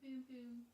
boom, boom.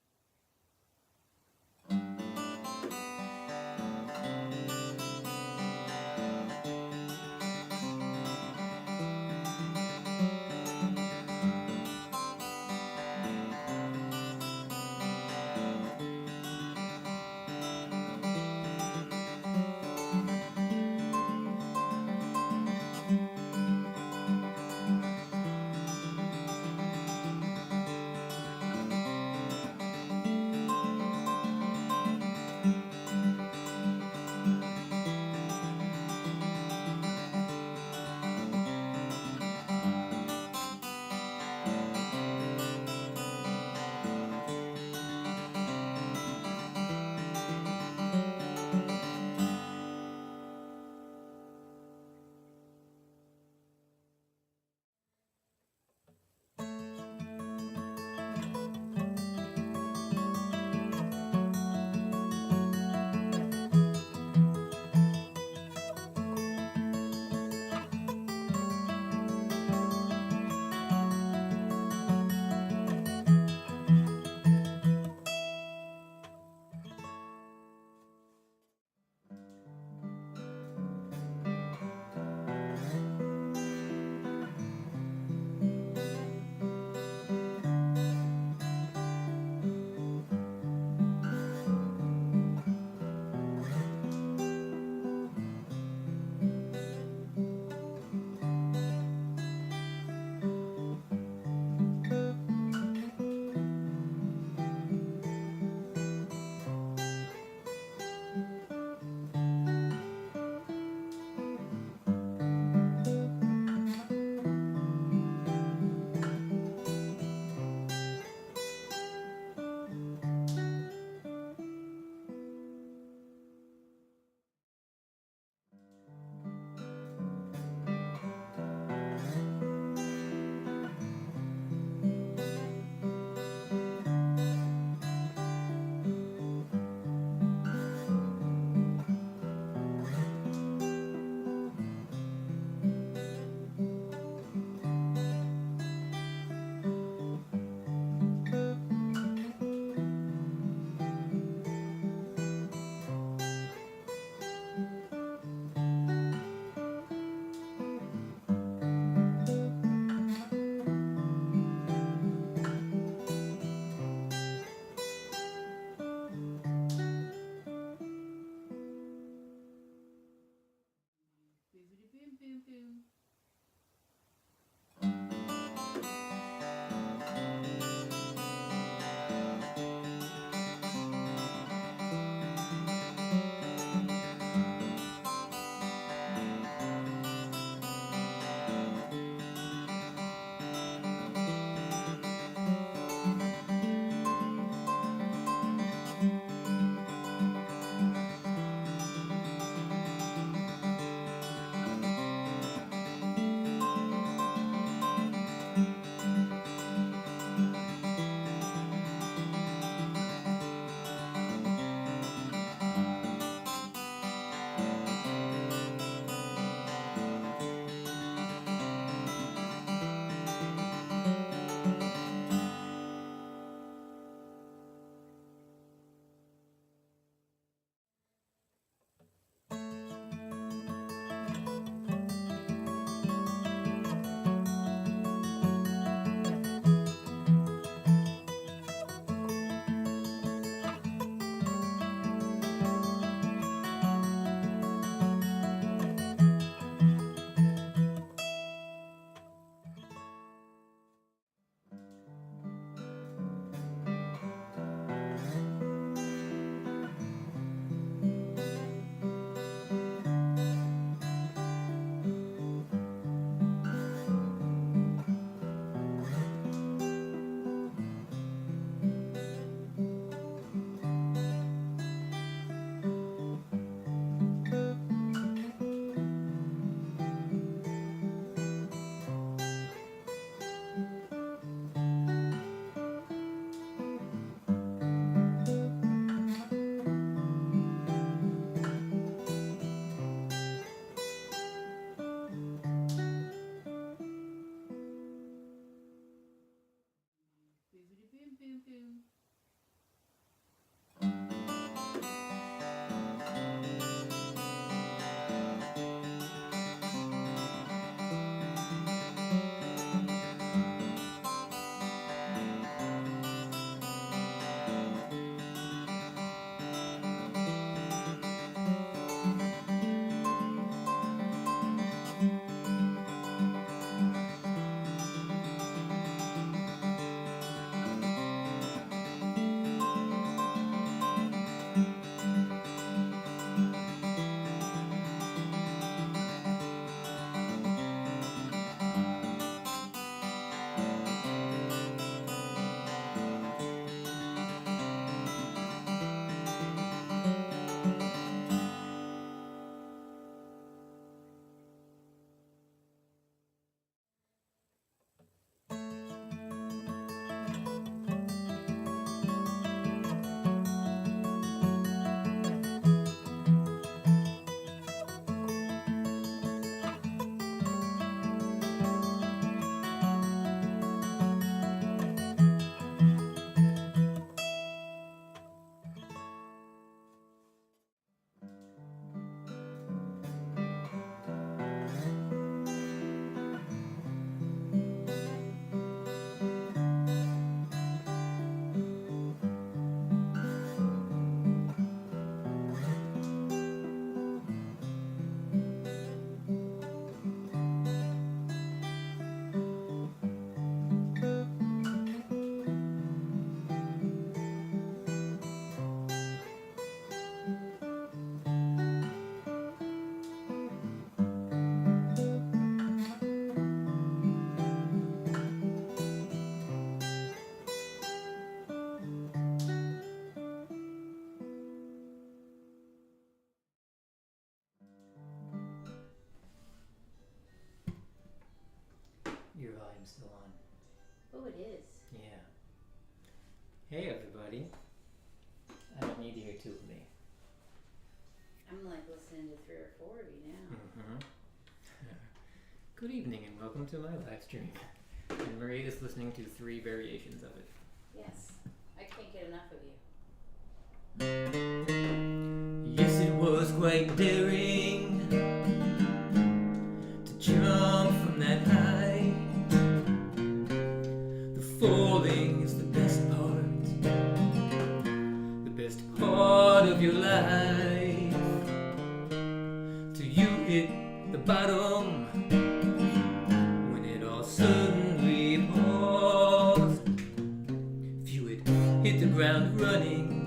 Your volume's still on. Oh, it is. Yeah. Hey everybody. I don't need to hear two of me. I'm like listening to 3 or 4 of you now. Good evening and welcome to my live stream. And Marie is listening to 3 variations of it. Yes. I can't get enough of you. Yes, it was quite daring to jump from that height. The falling is the best part of your life. Till you hit the bottom when it all suddenly paused. If you had hit the ground running,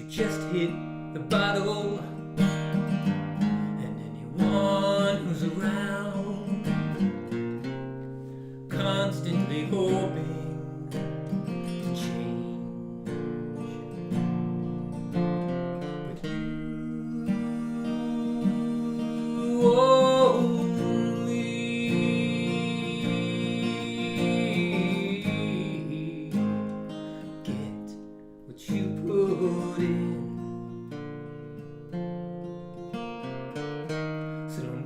just hit the bottle, and anyone who's around constantly hoping to change, but you only get what you put in.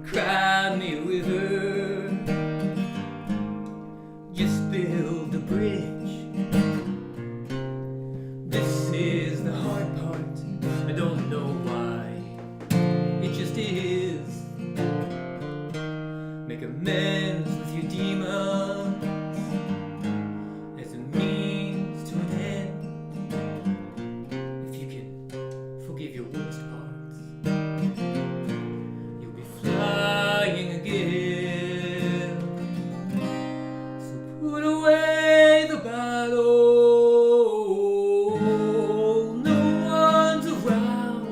Cry me a river, just build a bridge. This is the hard part, I don't know why, it just is. Make amends with your demons as a means to an end. If you can forgive your worst parts, flying again. So put away the battle. No one's around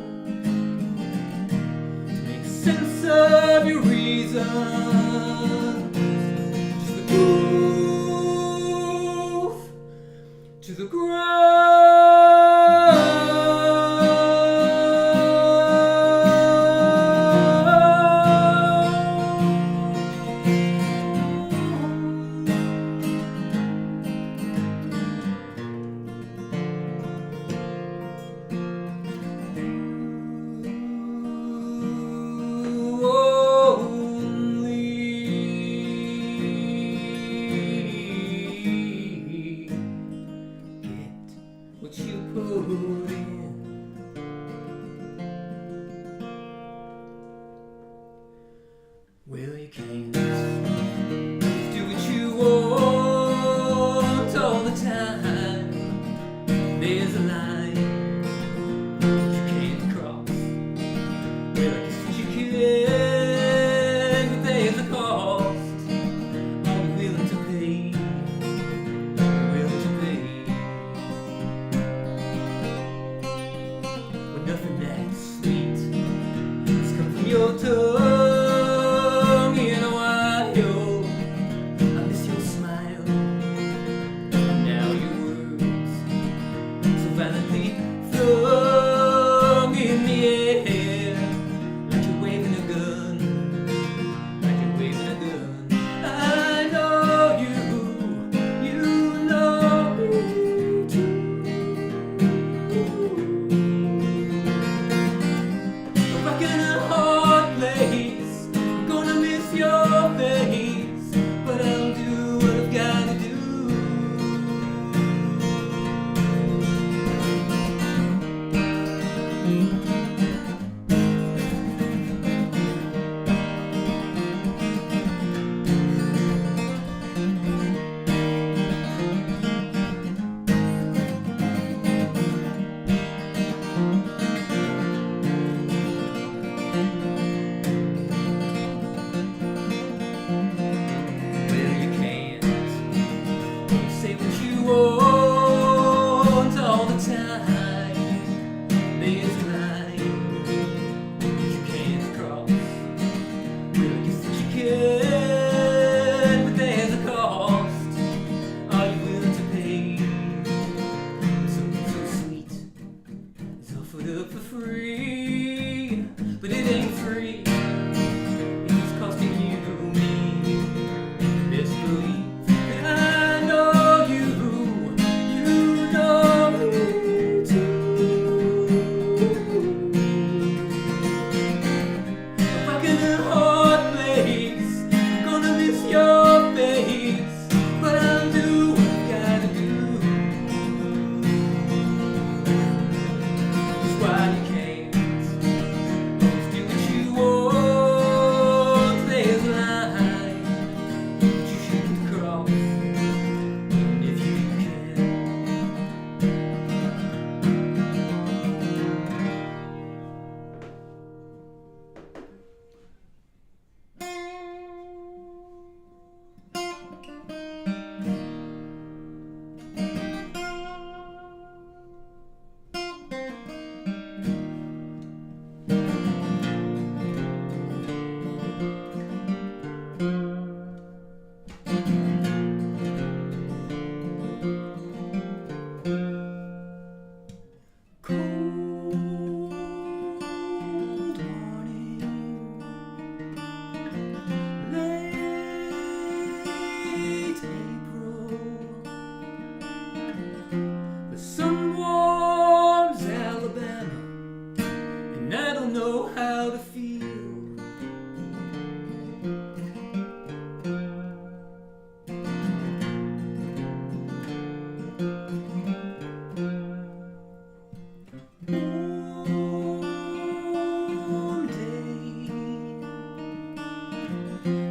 to make sense of your reasons. Just the want all the time. There's a line you can't cross. Well, I guess that you can, but there's a cost. Are you willing to pay? Are you willing to pay? When nothing that sweet has come from your tongue in a while. I miss your smile, and now your words so violently flung in the air, like you're waving a gun, like you're waving a gun. I know you know me too. A rock in a hard place, I'm gonna miss your face, but I'll do what I've gotta do. Well, you can't say what you want all the time. There's a line you can't cross. Well, I guess that you can, but there's a cost. Are you willing to pay? Something so sweet is offered up for free, but it ain't free. It's costing you me. Best believe that I know you know me too. A rock in a hard place, I'm gonna miss your face, but I'll do what I gotta do. That's why you can't always do what you want. There's a line that you shouldn't cross, even if you can. Cold morning, late April. The sun warms Alabama, and I don't know how to feel. Warm day,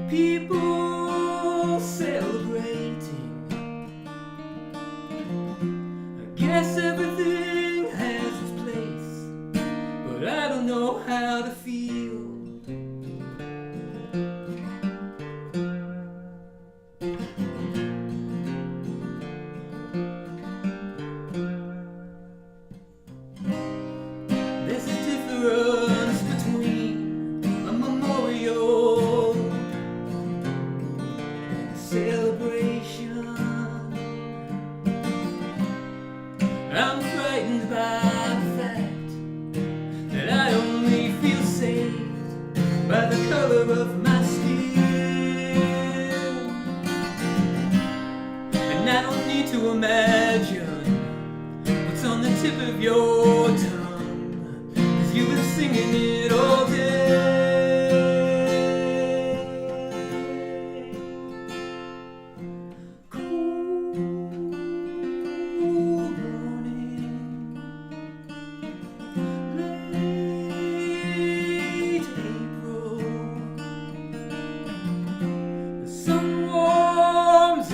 people celebrating. I guess everything has its place, but I don't know how to feel. There's a difference between a memorial and a celebration. I'm frightened by the fact that I only feel saved by the color of my skin. And I don't need to imagine what's on the tip of your tongue, 'cause you've been singing it all day. Cold morning, late April. The sun warms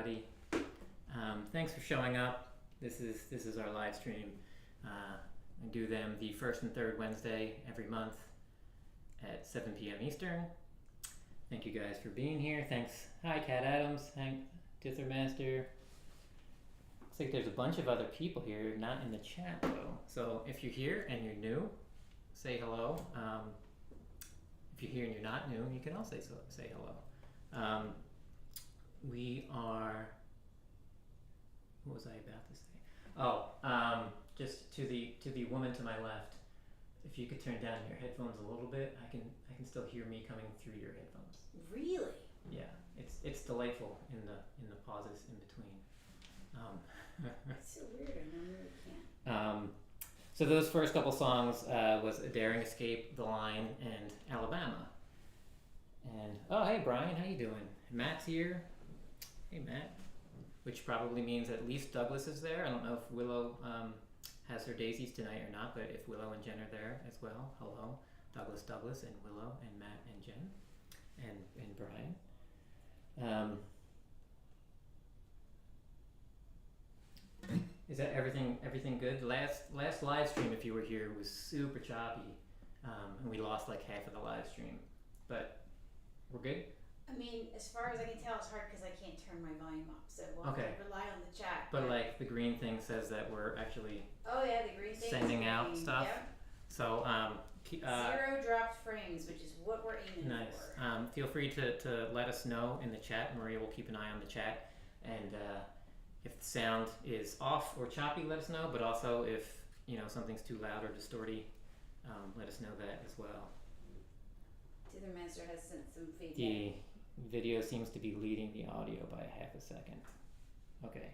everybody. Thanks for showing up. This is our live stream. I do them the first and third Wednesday every month at 7 p.m. Eastern. Thank you guys for being here. Thanks. Hi, Cat Adams. Hank Dithermaster. Looks like there's a bunch of other people here, not in the chat though. So if you're here and you're new, say hello. If you're here and you're not new, you can also say hello. We are. What was I about to say? Oh, just to the woman to my left. If you could turn down your headphones a little bit, I can still hear me coming through your headphones. Really? Yeah, it's delightful in the pauses in between. It's so weird. I normally can't. So those first couple songs was A Daring Escape, The Line, and Alabama. And oh, hey Brian, how you doing? Matt's here. Hey Matt. Which probably means at least Douglas is there. I don't know if Willow has her daisies tonight or not, but if Willow and Jen are there as well, hello. Douglas, and Willow, and Matt, and Jen, and Brian. Is that everything good? The last live stream, if you were here, was super choppy, and we lost like half of the live stream, but we're good. I mean, as far as I can tell, it's hard because I can't turn my volume up, so we'll have to rely on the chat. But like the green thing says that we're actually the green thing sending out stuff. Yep. So 0 dropped frames, which is what we're aiming nice. Feel free to let us know in the chat. Maria will keep an eye on the chat, and if the sound is off or choppy, let us know. But also if something's too loud or distorty, let us know that as well. Dithermaster has sent some feedback. The video seems to be leading the audio by half a second. Okay.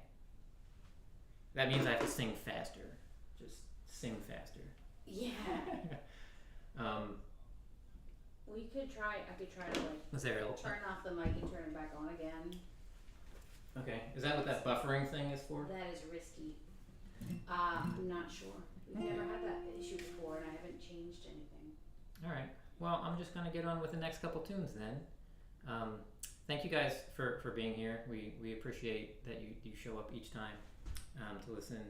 That means I have to sing faster. Just sing faster. Yeah. We could try. I could try to turn off the mic and turn it back on again. Okay. Is that what that buffering thing is for? That is risky. I'm not sure. We've never had that issue before, and I haven't changed anything. All right. Well, I'm just gonna get on with the next couple tunes then. Thank you guys for being here. We appreciate that you show up each time to listen.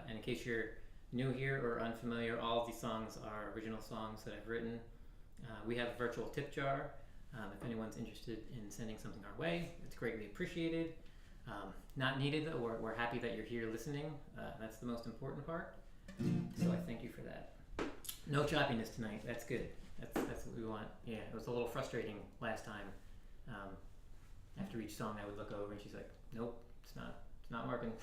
And in case you're new here or unfamiliar, all of these songs are original songs that I've written. We have a virtual tip jar. If anyone's interested in sending something our way, it's greatly appreciated. Not needed though. We're happy that you're here listening. That's the most important part. So I thank you for that. No choppiness tonight. That's good. That's what we want. Yeah, it was a little frustrating last time. After each song, I would look over and she's like, "Nope, it's not working."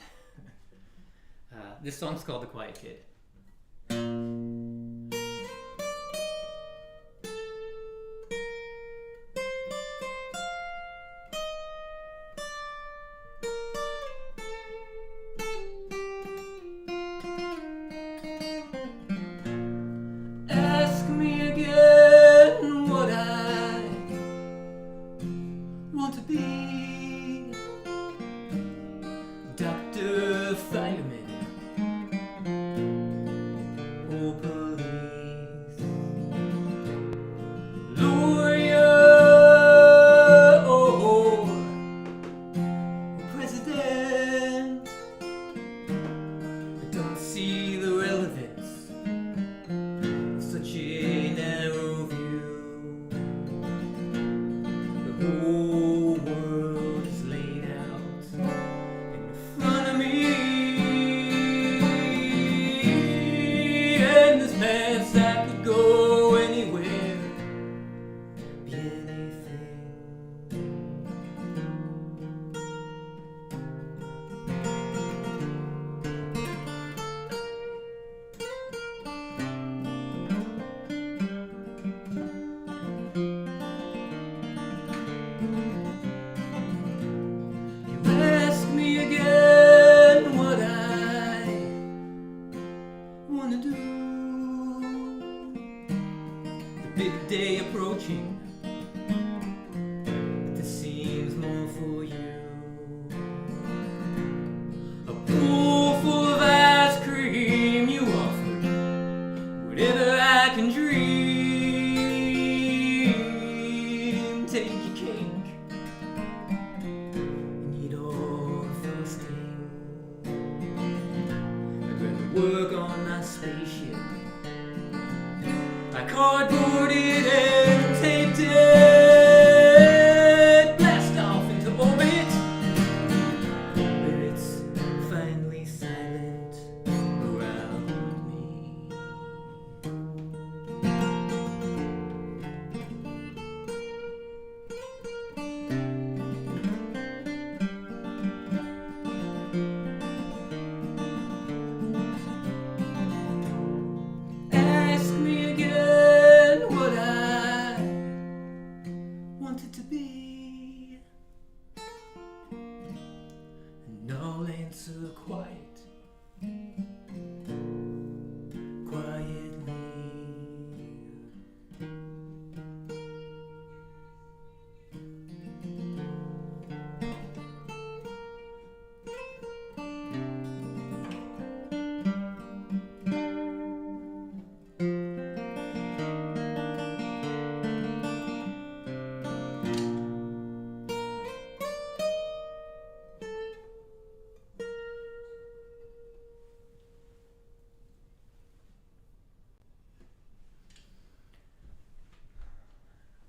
This song's called "The Quiet Kid." Ask me again what I want to be. Dr. Fireman. spaceship. I cardboarded and taped it, blast off into orbit, where it's finally silent around me. Ask me again what I wanted to be, and I'll answer quite quietly.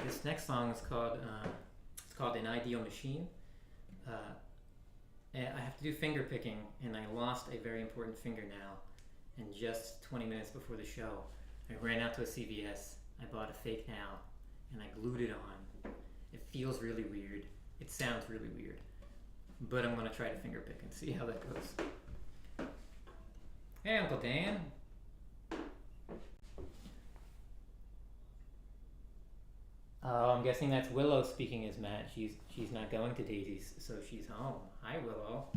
This next song is called An Ideal Machine. And I have to do finger picking, and I lost a very important fingernail. And just 20 minutes before the show, I ran out to a CVS, I bought a fake nail, and I glued it on. It feels really weird. It sounds really weird. But I'm going to try to finger pick and see how that goes. Hey, Uncle Dan. Oh, I'm guessing that's Willow speaking as Matt. She's not going to Daisy's, so she's home. Hi, Willow.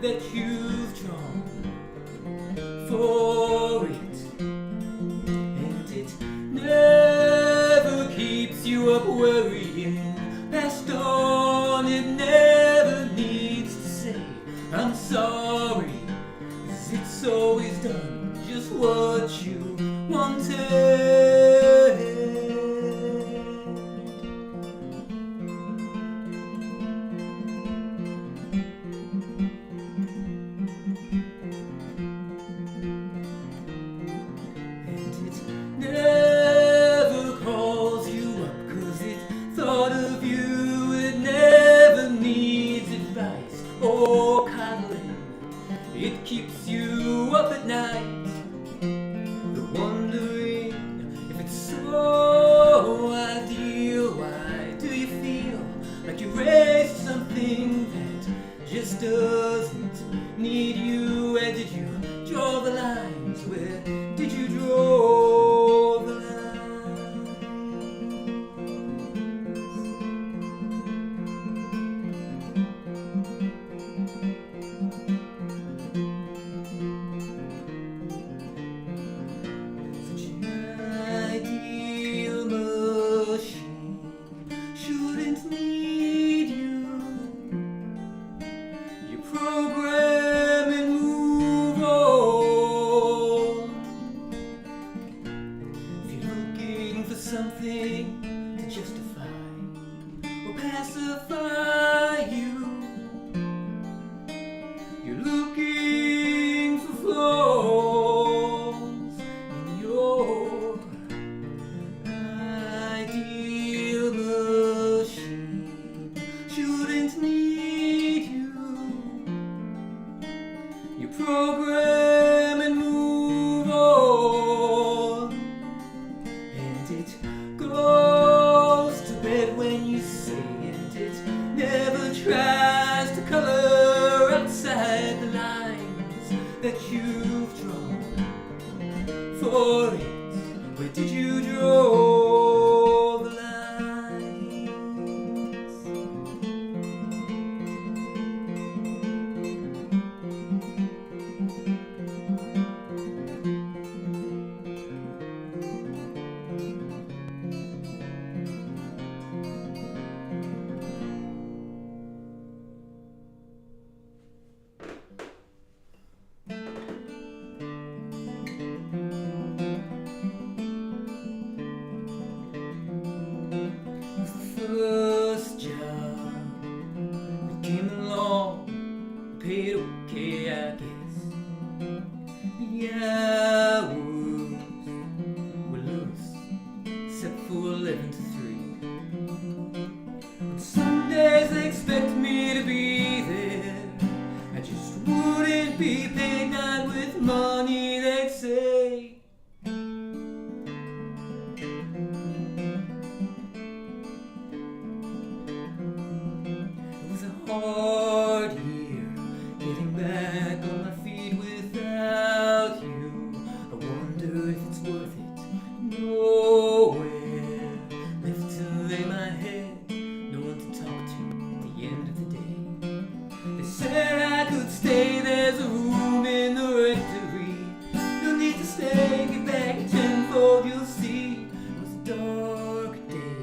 That you've drawn for it, and it never keeps you up worrying. Passed on, it never needs to say I'm sorry, 'cause it's always done just what you wanted. for it? Where did you draw the line? if it's worth it. Nowhere left to lay my head, no one to talk to at the end of the day. They said I could stay, there's a room in the rectory. No need to stay, get back tenfold, you'll see. It was a dark day,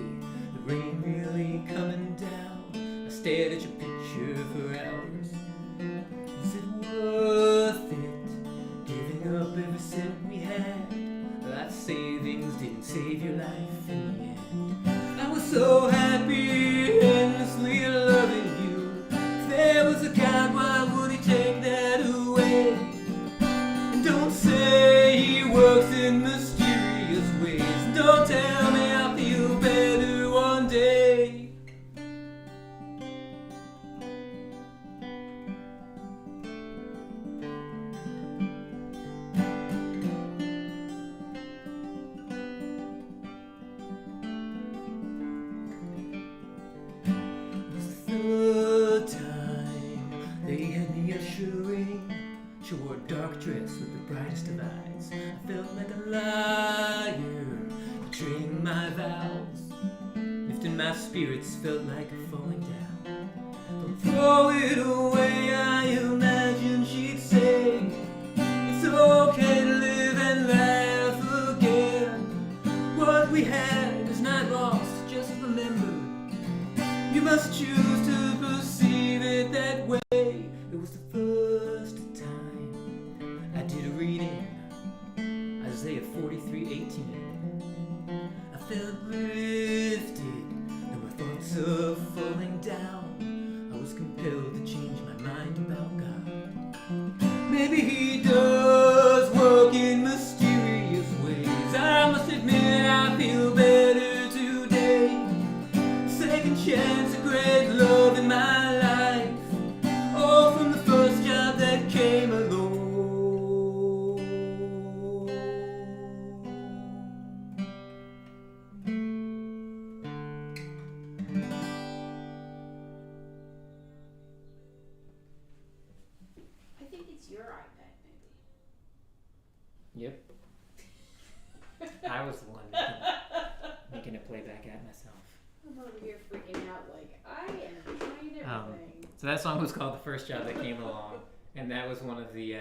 the rain really coming down. I stared at your picture for hours. Was it worth it, giving up every cent we had? Life savings didn't save your life in the end. I was so happy, endlessly loving you. If there was a God, why would he take that away? And don't say he works in mysterious ways. Don't tell me I'll feel better one day. Third time they had me ushering. She wore a dark dress with the brightest of eyes. I felt like a liar, betraying my vows. Lifting my spirits felt like a falling down. Don't throw it away, I imagine she'd say. It's okay to live and laugh again. What we had is not lost, just remember. You must choose to perceive it that way. It was the first time I did a reading, Isaiah 43:18. I felt lifted, no more thoughts of falling down. I was compelled to change my mind about God. Maybe he does work in mysterious ways. I must admit I feel better today. Second chance, a great love in my life. All from the first job that came along. I think it's your iPad, maybe. Yep. I was the one making a playback at myself. I'm over here freaking out like I am trying everything. So that song was called The First Job That Came Along, and that was one of the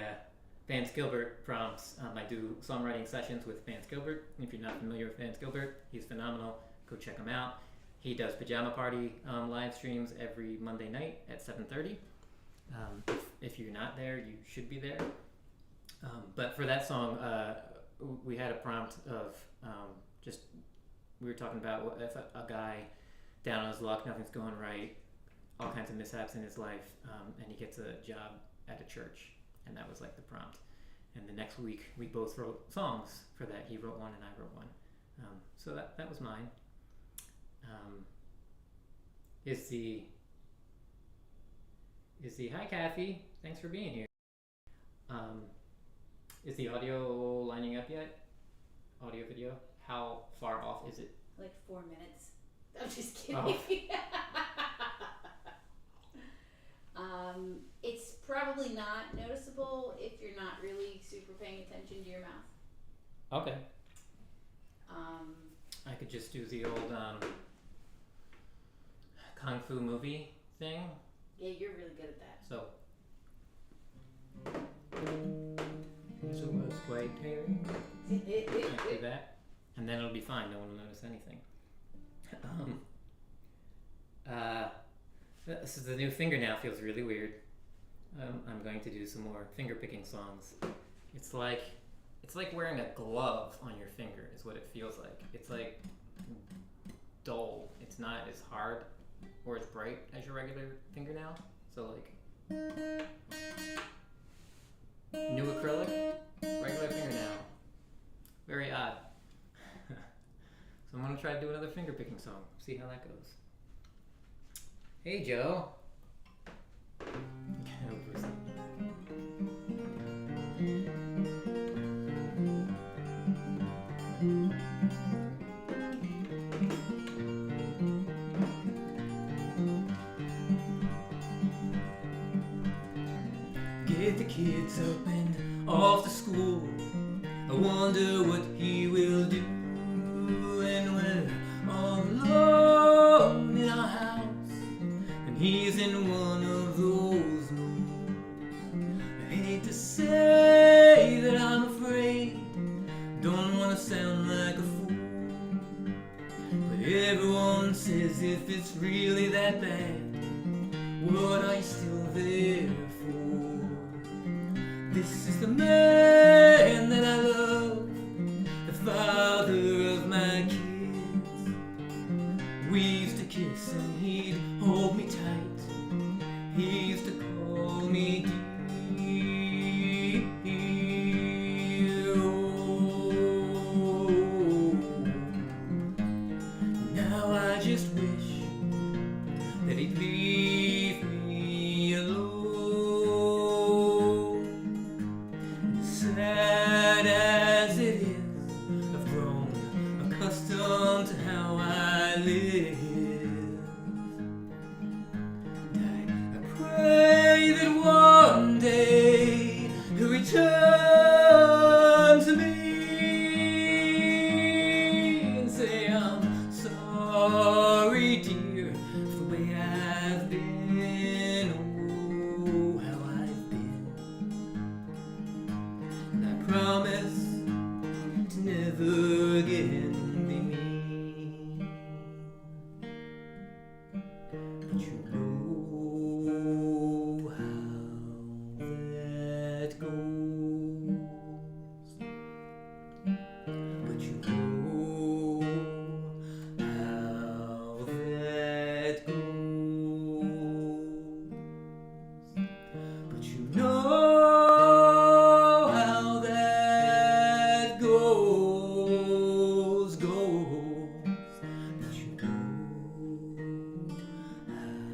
Vance Gilbert prompts. I do songwriting sessions with Vance Gilbert. If you're not familiar with Vance Gilbert, he's phenomenal. Go check him out. He does Pajama Party live streams every Monday night at 7:30. If you're not there, you should be there. But for that song, we had a prompt of we were talking about what if a guy down on his luck, nothing's going right, all kinds of mishaps in his life, and he gets a job at a church, and that was like the prompt. And the next week we both wrote songs for that. He wrote one and I wrote one. So that was mine. Is the hi Kathy, thanks for being here. Is the audio lining up yet? Audio video? How far off is it? Like 4 minutes. I'm just kidding. Oh. It's probably not noticeable if you're not really super paying attention to your mouth. Okay. I could just do the old Kung Fu movie thing. Yeah, you're really good at that. So. Here's a was quite Perry. Can't do that. And then it'll be fine, no one will notice anything. So the new fingernail feels really weird. I'm going to do some more finger picking songs. It's like wearing a glove on your finger is what it feels like. It's like dull. It's not as hard or as bright as your regular fingernail. So like new acrylic, regular fingernail. Very odd. So I'm gonna try to do another finger picking song. See how that goes. Hey Joe. Get the kids up and off to school. I wonder what he will do when we're all alone in our house and he's in one of those moods. I hate to say that I'm afraid, don't want to sound like a fool, but everyone says if it's really that bad, what are you still there for? This is the man that I love, the father of my kids. We used to kiss and he'd hold me tight. He used to call me dear. Now I just wish that he'd leave me alone. Sad as it is, I've grown accustomed to how I live. I pray that one day he'll return to me and say I'm sorry, dear, for the way I've been, oh, how I've been. And I promise to never again be mean. But you know how that goes. But you know how that goes. But you know how that goes. But you know how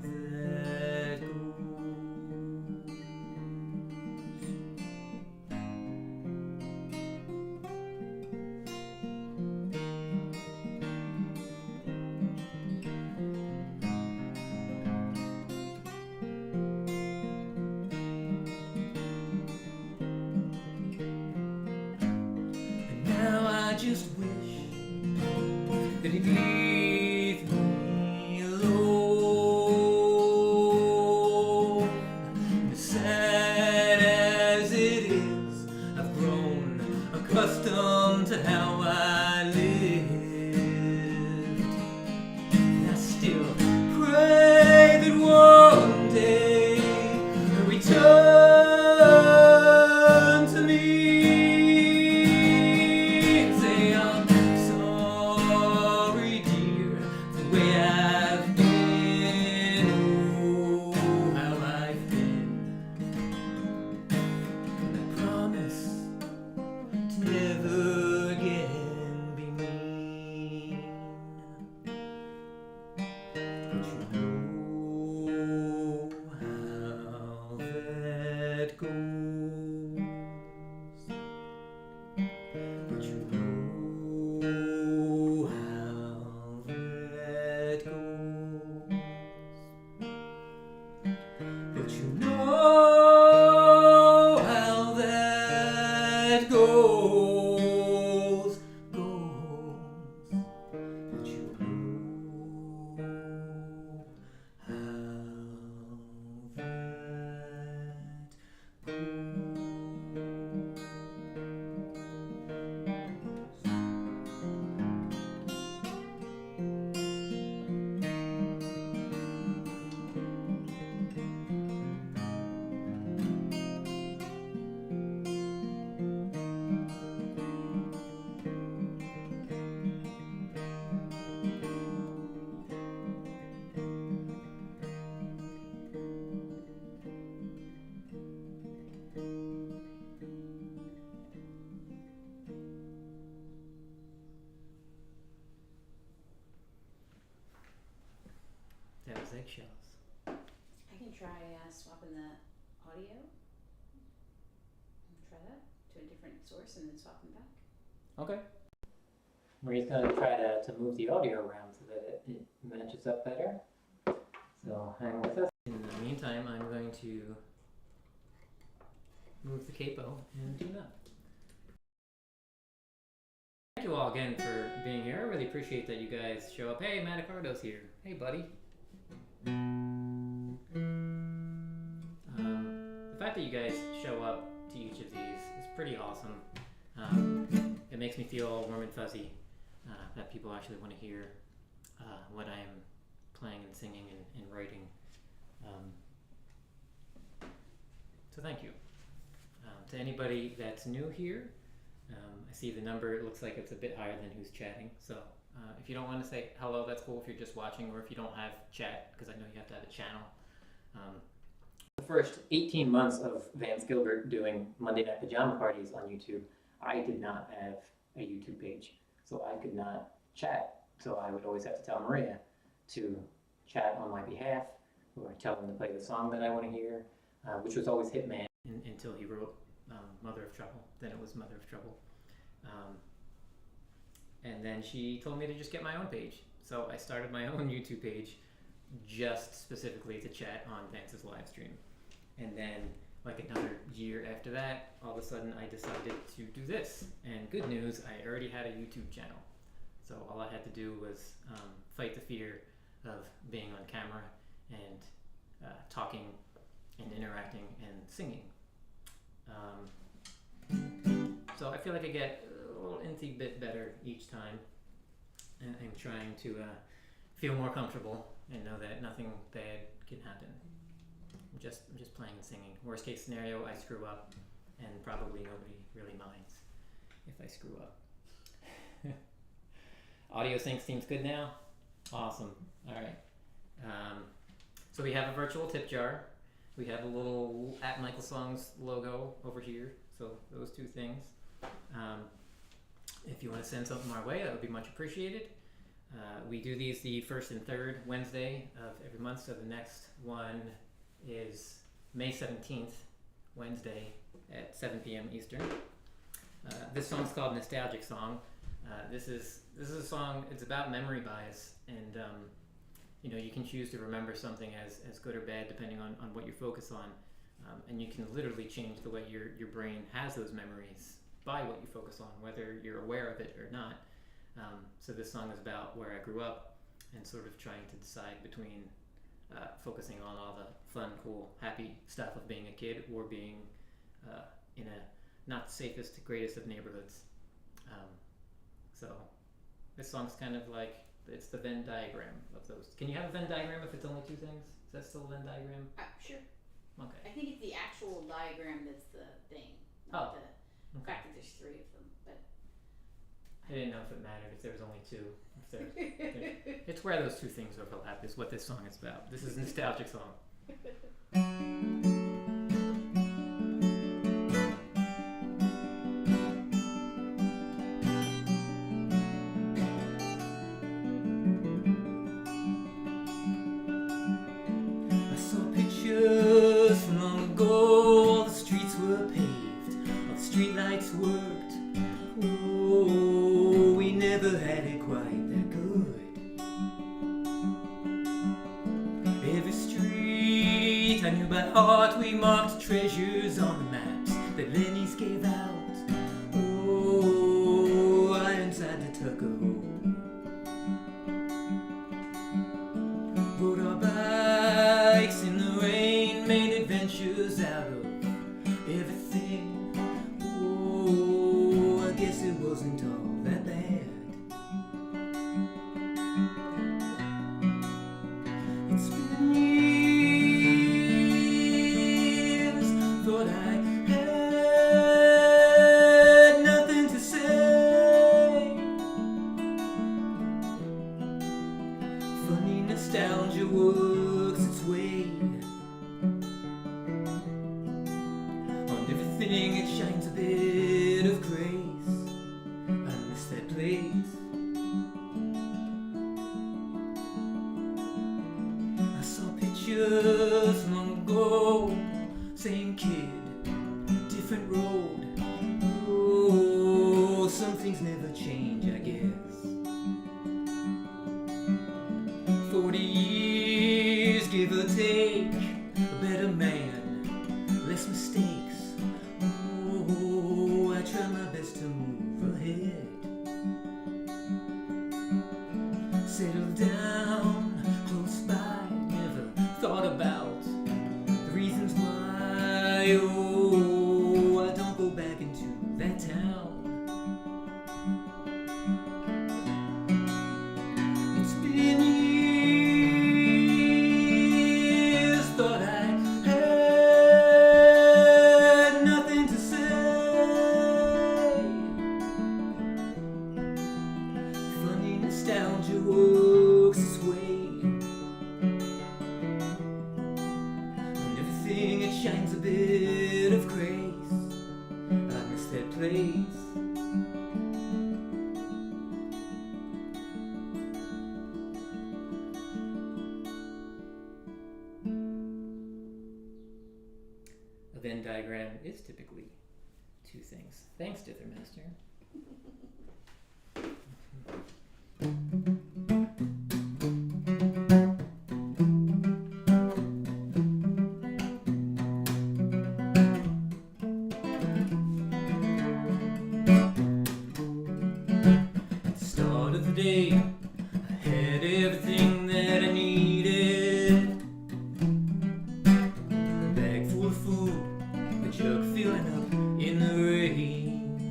that goes. And now I just wish that he'd leave me alone. As sad as it is, I've grown accustomed to how I lived. And I still pray that one day he'll return to me and say I'm sorry, dear, for the way I've been, oh, how I've been. And I promise to never again be mean. But you know how that goes. But you know how that goes. But you know how that goes. But you know how that That was Eggshells. I can try swapping the audio. Try that to a different source and then swap them back. Okay. Marie's going to try to move the audio around so that it matches up better. So hang with us. In the meantime, I'm going to move the capo and tune up. all again for being here. I really appreciate that you guys show up. Hey, Matt Ricardo's here. Hey, buddy. The fact that you guys show up to each of these is pretty awesome. It makes me feel all warm and fuzzy that people actually want to hear what I am playing and singing and writing. So thank you. To anybody that's new here, I see the number, it looks like it's a bit higher than who's chatting. So if you don't want to say hello, that's cool if you're just watching, or if you don't have chat, because I know you have to have a channel. The first 18 months of Vance Gilbert doing Monday Night Pajama Parties on YouTube, I did not have a YouTube page, so I could not chat. So I would always have to tell Maria to chat on my behalf, or tell them to play the song that I want to hear, which was always Hitman until he wrote Mother of Trouble. Then it was Mother of Trouble. And then she told me to just get my own page. So I started my own YouTube page just specifically to chat on Vance's live stream. And then like another year after that, all of a sudden I decided to do this. And good news, I already had a YouTube channel. So all I had to do was fight the fear of being on camera and talking and interacting and singing. So I feel like I get a little inty bit better each time, and I'm trying to feel more comfortable and know that nothing bad can happen. I'm just playing and singing. Worst case scenario, I screw up, and probably nobody really minds if I screw up. Audio sync seems good now. Awesome. All right. So we have a virtual tip jar. We have a little @MichaelSongs logo over here. So those two things. If you want to send something our way, that would be much appreciated. We do these the first and third Wednesday of every month. So the next one is May 17th, Wednesday at 7 p.m. Eastern. This song's called Nostalgic Song. This is a song, it's about memory bias, and you can choose to remember something as good or bad depending on what you focus on, and you can literally change the way your brain has those memories by what you focus on, whether you're aware of it or not. So this song is about where I grew up and sort of trying to decide between focusing on all the fun, cool, happy stuff of being a kid or being in a not safest, greatest of neighborhoods. So this song's kind of like, it's the Venn diagram of those. Can you have a Venn diagram if it's only two things? Is that still a Venn diagram? Sure. Okay. I think it's the actual diagram that's the thing, not the fact that there's three of them. But I didn't know if it mattered if there was only two. It's where those two things overlap is what this song is about. This is a nostalgic song. Worked. Oh, we never had it quite that good. Every street I knew by heart, we marked treasures on the maps that Lenny's gave out. Oh, Ironside to Tuckahoe. Rode our bikes in the rain, made adventures out of everything. I guess it wasn't all that bad. It's been years, thought I had nothing to say. Funny nostalgia works its way on everything, it shines a bit of grace. I miss that place. I saw pictures long ago, same kid, different road. Oh, some things never change, I guess. 40 years, give or take, a better man, less mistakes. Oh, I try my best to move ahead. nature walks its way, and everything it shines a bit of grace. I miss that place. A Venn diagram is typically two things. Thanks, Dither Master. At the start of the day, I had everything that I needed. A bag full of food, a jug filling up in the rain.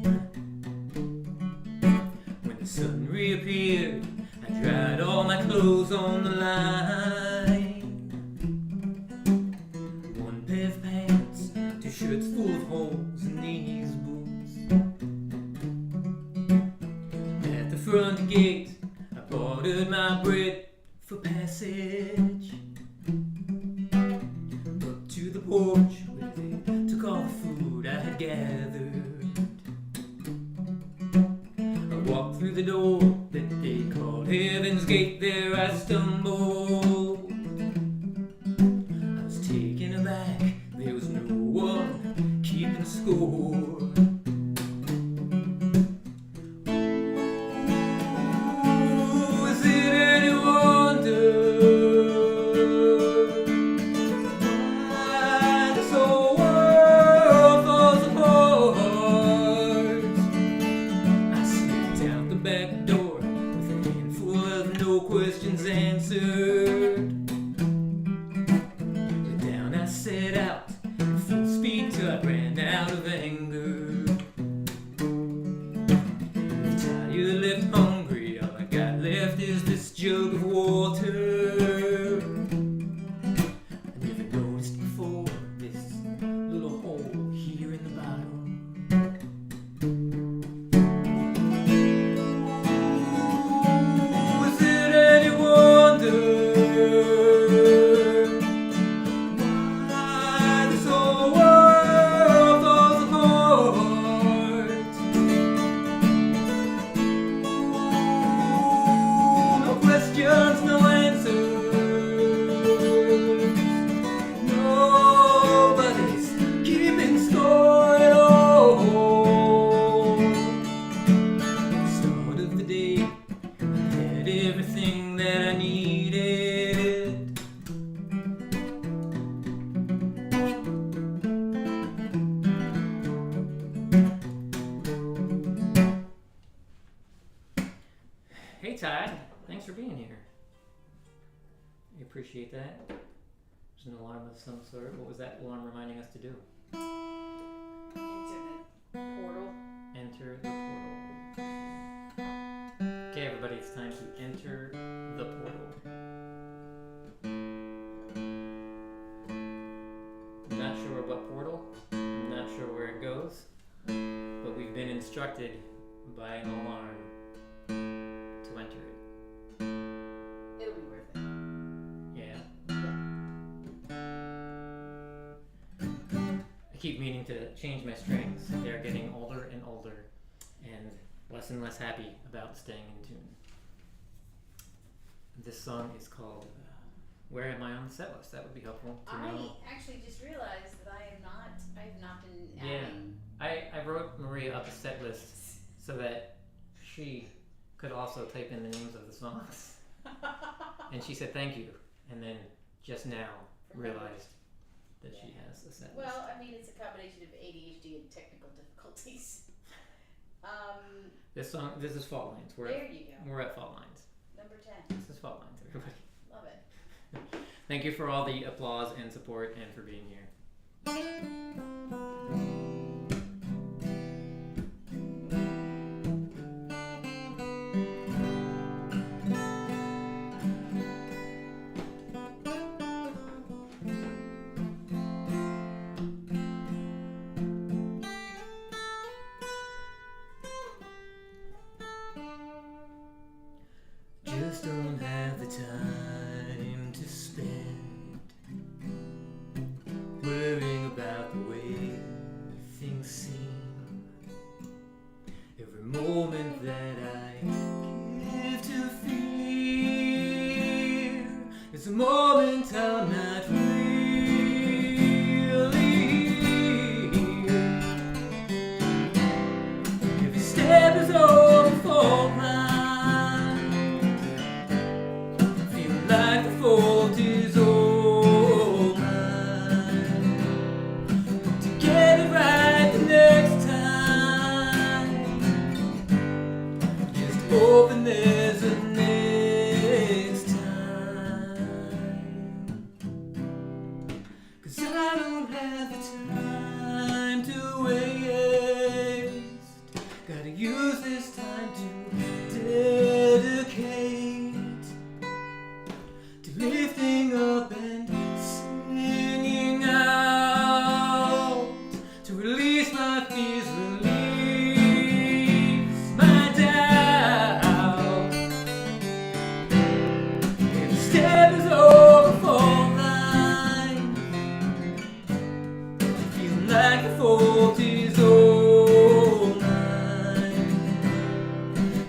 When the sun reappeared, I dried all my clothes on the line. One pair of pants, two shirts full of holes, and these boots. At the front gate, I bartered my bread for passage. Up to the porch where they took all the food I had gathered. I walked through the door that they called Heaven's Gate. There I stumbled. I was taken aback. There was no one keeping score. Ooh, is it any wonder why this whole world falls apart? I slipped out the back door with a handful of no questions answered. But down I set out at full speed till I ran out of anger. Left tired, left hungry, all I got left is this jug of water. I never noticed before this little hole here in the bottom. Was it any wonder why this whole world falls apart? No questions, no answers. Nobody's keeping score at all. At the start of the day, I had everything that I needed. Hey Todd, thanks for being here. I appreciate that. There's an alarm of some sort. What was that alarm reminding us to do? Enter the portal. Enter the portal. Okay, everybody, it's time to enter the portal. I'm not sure what portal, I'm not sure where it goes, but we've been instructed by an alarm to enter it. It'll be worth it. Yeah. Yeah. I keep meaning to change my strings. They're getting older and older and less happy about staying in tune. This song is called Where Am I on the Set List? That would be helpful to know. I actually just realized that I have not been Yeah. adding. I wrote Maria up a set list so that she could also type in the names of the songs. And she said thank you, and then just now realized that she has a set list. Well, I mean, it's a combination of ADHD and technical difficulties. This is Fault Lines. There you go. We're at Fault Lines. Number 10. This is Fault Lines, everybody. Love it. Thank you for all the applause and support and for being here. just don't have the time to spend worrying about the way things seem. Every moment that I give to fear is a moment I'm not really here. Every step is over for mine. Feel like the fault is all mine. Hope to get it right the next time. Just hoping there's a next time. 'Cause I don't have the time to waste. Gotta use this time to dedicate to lifting up and singing out, to release my fears, release my doubt. Every step is over for mine. Feel like the fault is all mine.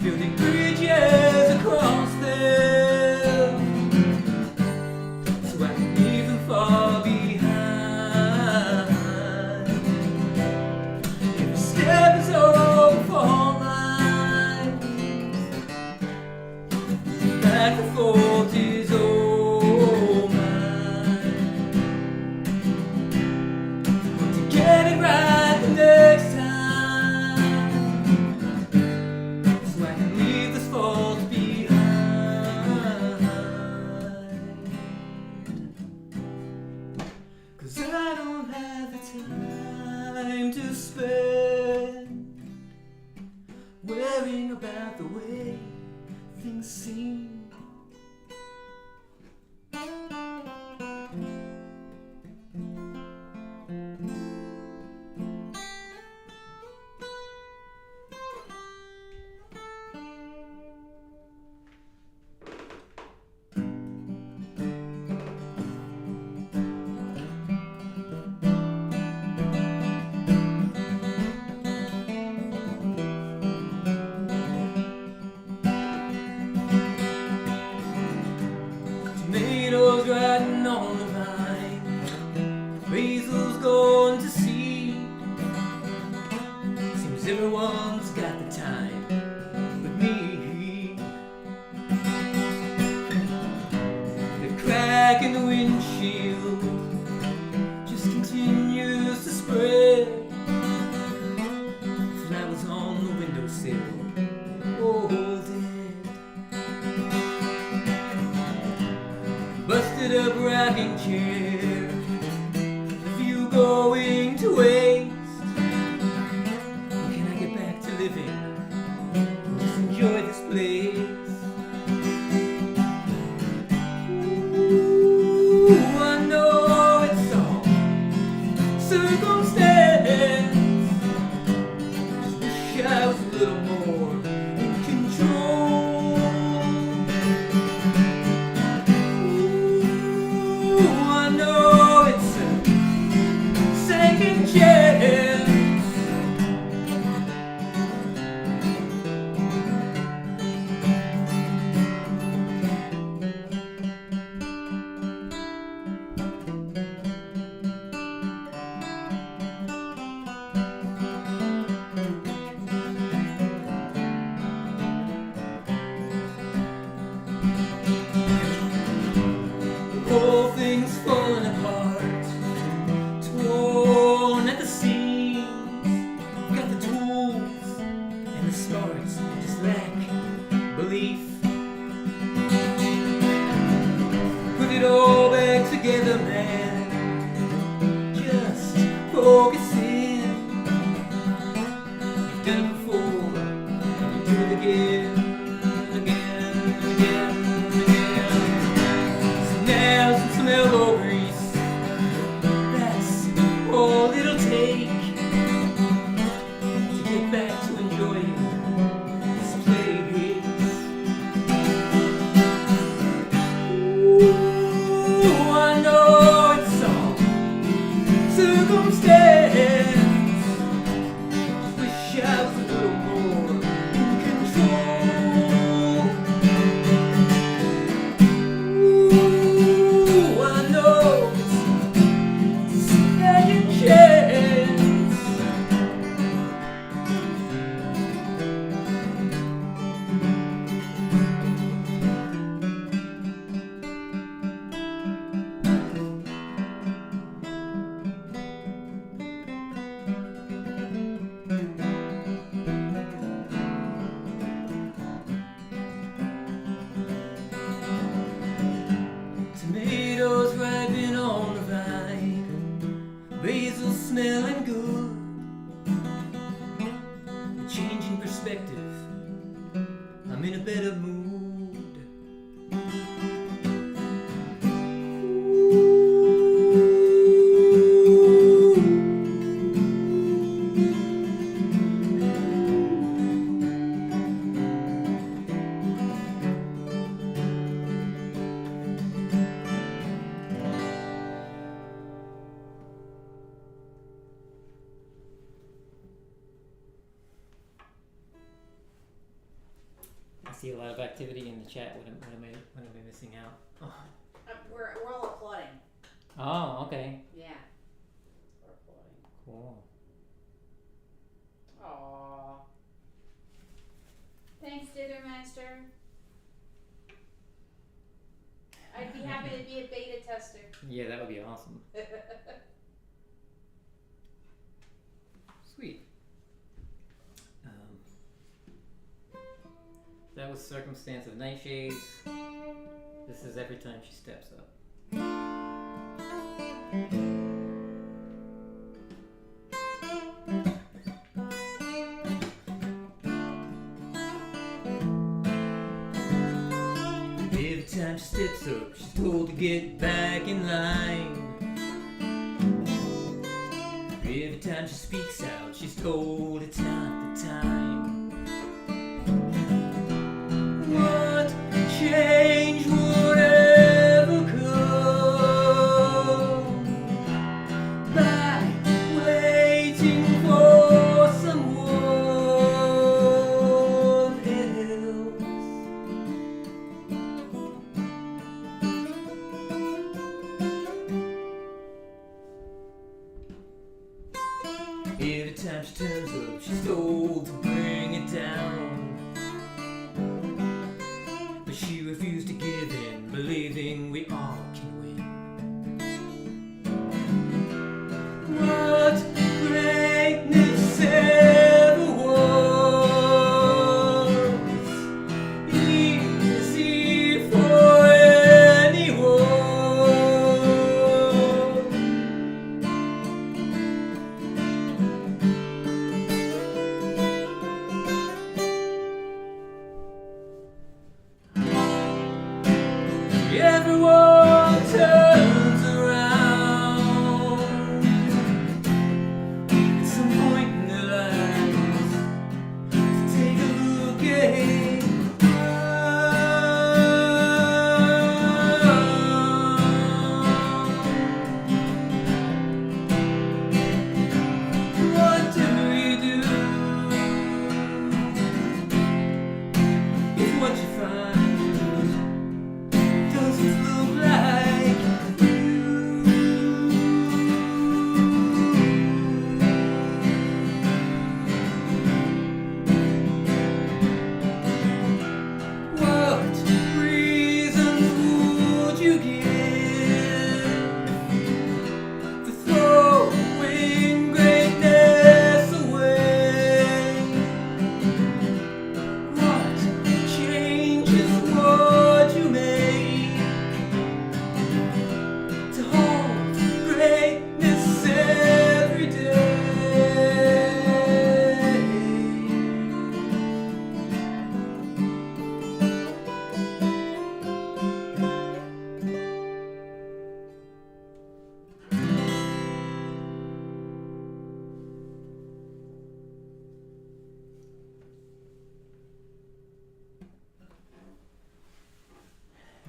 Building bridges across them so I can leave them far behind. Every step is over for mine. Like the fault is all mine. Hope to get it right the next time, so I can leave this fault behind. 'Cause I don't have the time to spend worrying about the way things seem. Tomatoes riding on the vine, basil's going to seed. Seems everyone's got the time but me. The crack in the windshield just continues to spread. Flowers on the windowsill, all dead. Busted up rocking chair, the view going to waste. Can I get back to living? Just enjoy this place. Ooh, I know it's all circumstance. Just wish I was a little more in control. Ooh, I know it's a second chance. The whole thing's falling apart, torn at the seams. Got the tools and the smarts, just lack belief. Put it all back together, man. Just focus in. You've done it before, you do it again, again, again, again. Some nails and some elbow grease, that's all it'll take to get back to enjoying this place. I'm in a better mood. I see a lot of activity in the chat. What am I missing out? Oh. We're all applauding. Oh, okay. Yeah. We're applauding. Cool. Aww. Thanks, Dittermaster. I'd be happy to be a beta tester. Yeah, that would be awesome. Sweet. That was Circumstance of Nightshades. This is Every Time She Steps Up. Every time she steps up, she's told to get back in line. Every time she speaks out, she's told it's not the time. What change would ever come by waiting for someone else? Every time she turns up, she's told to bring it down. But she refused to give in, believing we all can win. What greatness ever was easy for anyone. Everyone turns around at some point in their lives to take a look at what do we do if what you find doesn't look like you? What reasons would you give for throwing greatness away? What changes would you make to hold greatness every day?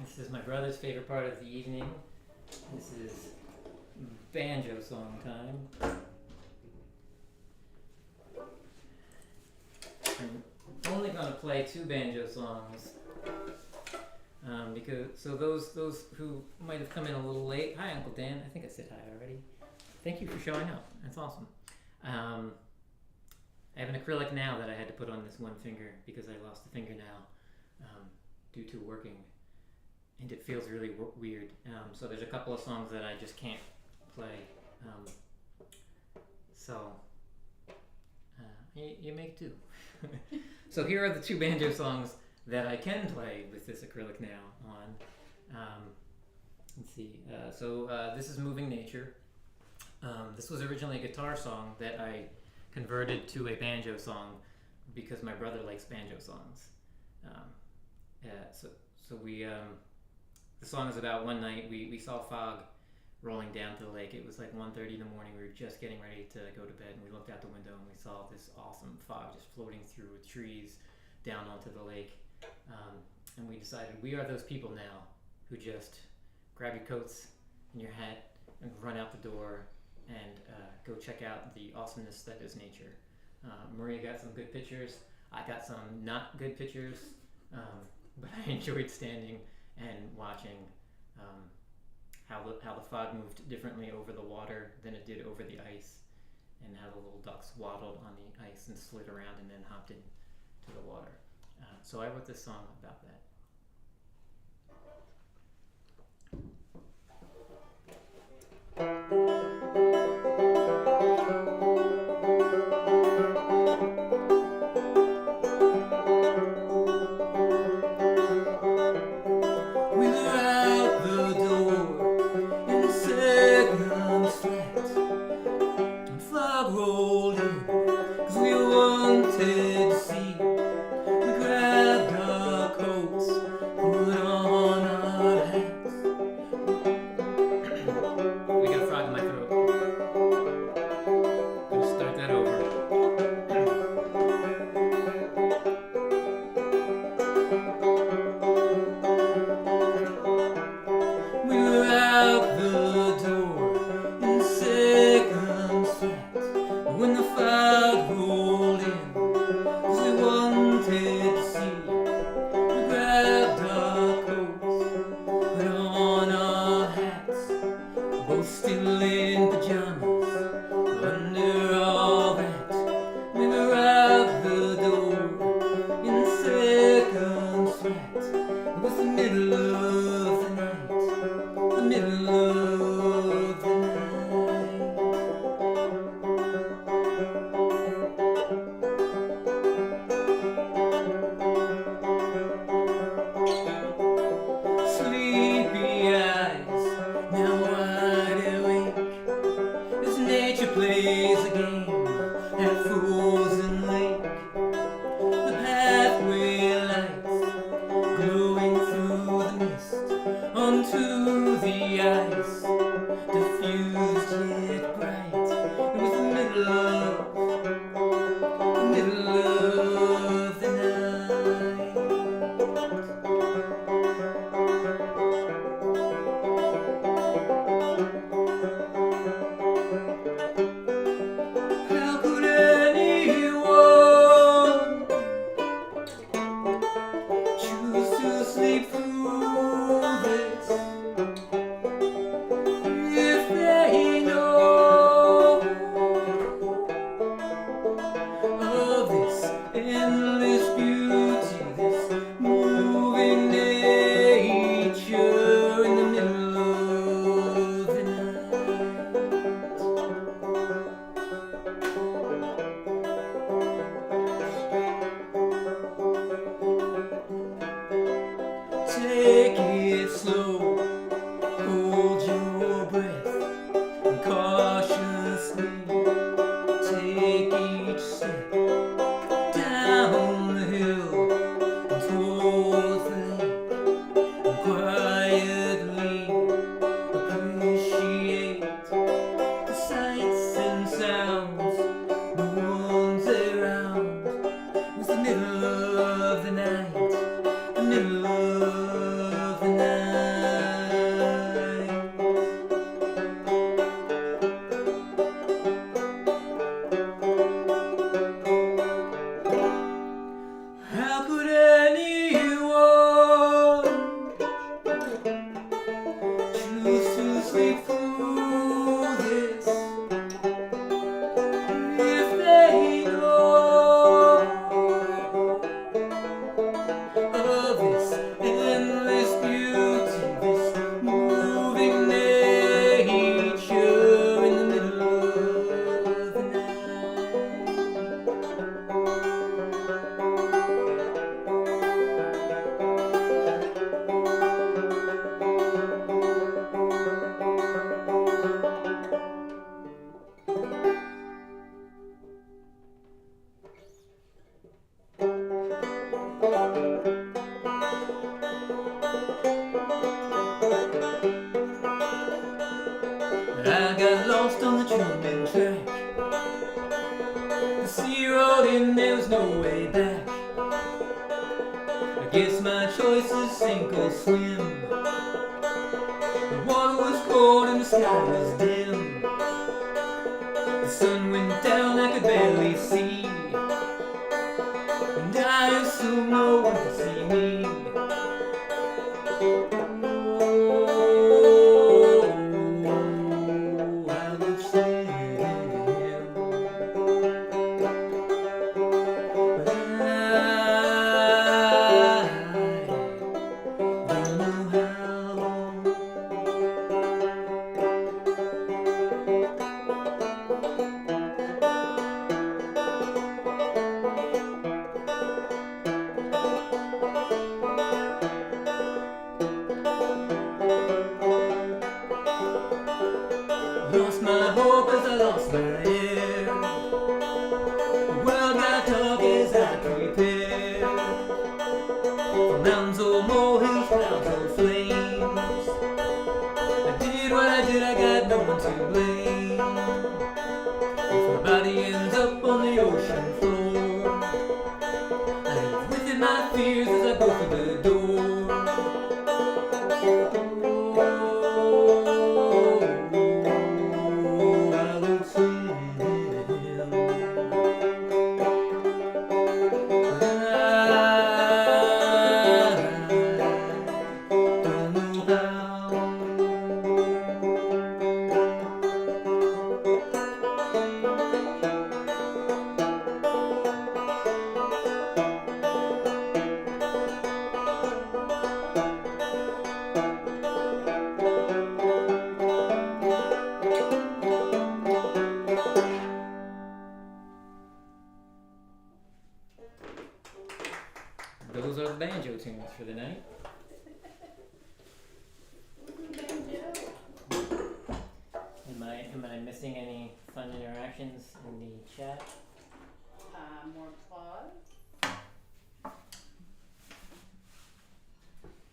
This is my brother's favorite part of the evening. This is banjo song time. I'm only going to play 2 banjo songs because those who might have come in a little late. Hi, Uncle Dan. I think I said hi already. Thank you for showing up. That's awesome. I have an acrylic now that I had to put on this one finger because I lost the fingernail due to working. And it feels really weird. So there's a couple of songs that I just can't play. You make do. So here are the 2 banjo songs that I can play with this acrylic nail on. Let's see. This is Moving Nature. This was originally a guitar song that I converted to a banjo song because my brother likes banjo songs. So we the song is about one night we saw fog rolling down to the lake. It was like 1:30 in the morning. We were just getting ready to go to bed, and we looked out the window and we saw this awesome fog just floating through with trees down onto the lake. And we decided we are those people now who just grab your coats and your hat and run out the door and go check out the awesomeness that is nature. Maria got some good pictures. I got some not good pictures, but I enjoyed standing and watching how the fog moved differently over the water than it did over the ice, and how the little ducks waddled on the ice and slid around and then hopped into the water. So I wrote this song about that. We were out the door in circumstance, and fog rolled in, 'cause we wanted to see. We grabbed our coats, put on our hats. We got a frog in my throat. Gonna start that over. We were out the door in circumstance, when the fog rolled in, 'cause we wanted to see. We grabbed our coats, put on our hats, both still in pajamas. Under all that, we were out the door in circumstance. It was the middle of the night, the middle of the night. Sleepy eyes, now wide awake, as nature plays a game at frozen lake. The pathway lights glowing through the mist onto the ice, diffused yet bright. It was the middle of the night. How could anyone choose to sleep through this if they know of this endless beauty, this moving nature in the middle of the night? Take it slow, hold your breath, and cautiously take each step down the hill and towards the lake, and quietly appreciate the sights and sounds. No one's around. It was the middle of the night, the middle of the night. How could anyone choose to sleep through this if they know of this endless I guess my choice is sink or swim. The water was cold and the sky was dim. The sun went down, I could barely see, and I assumed no one could see me. Oh, I look slim, but I don't know how. Lost my hope as I lost my air. The world got dark as I prepared for mountains or molehills, clouds or flames. I did what I did, I got no one to blame. If my body ends up on the ocean floor, I leave with it my fears as I go through the door. I look slim, but I don't know how. Those are the banjo tunes for the night. Am I missing any fun interactions in the chat? More applause.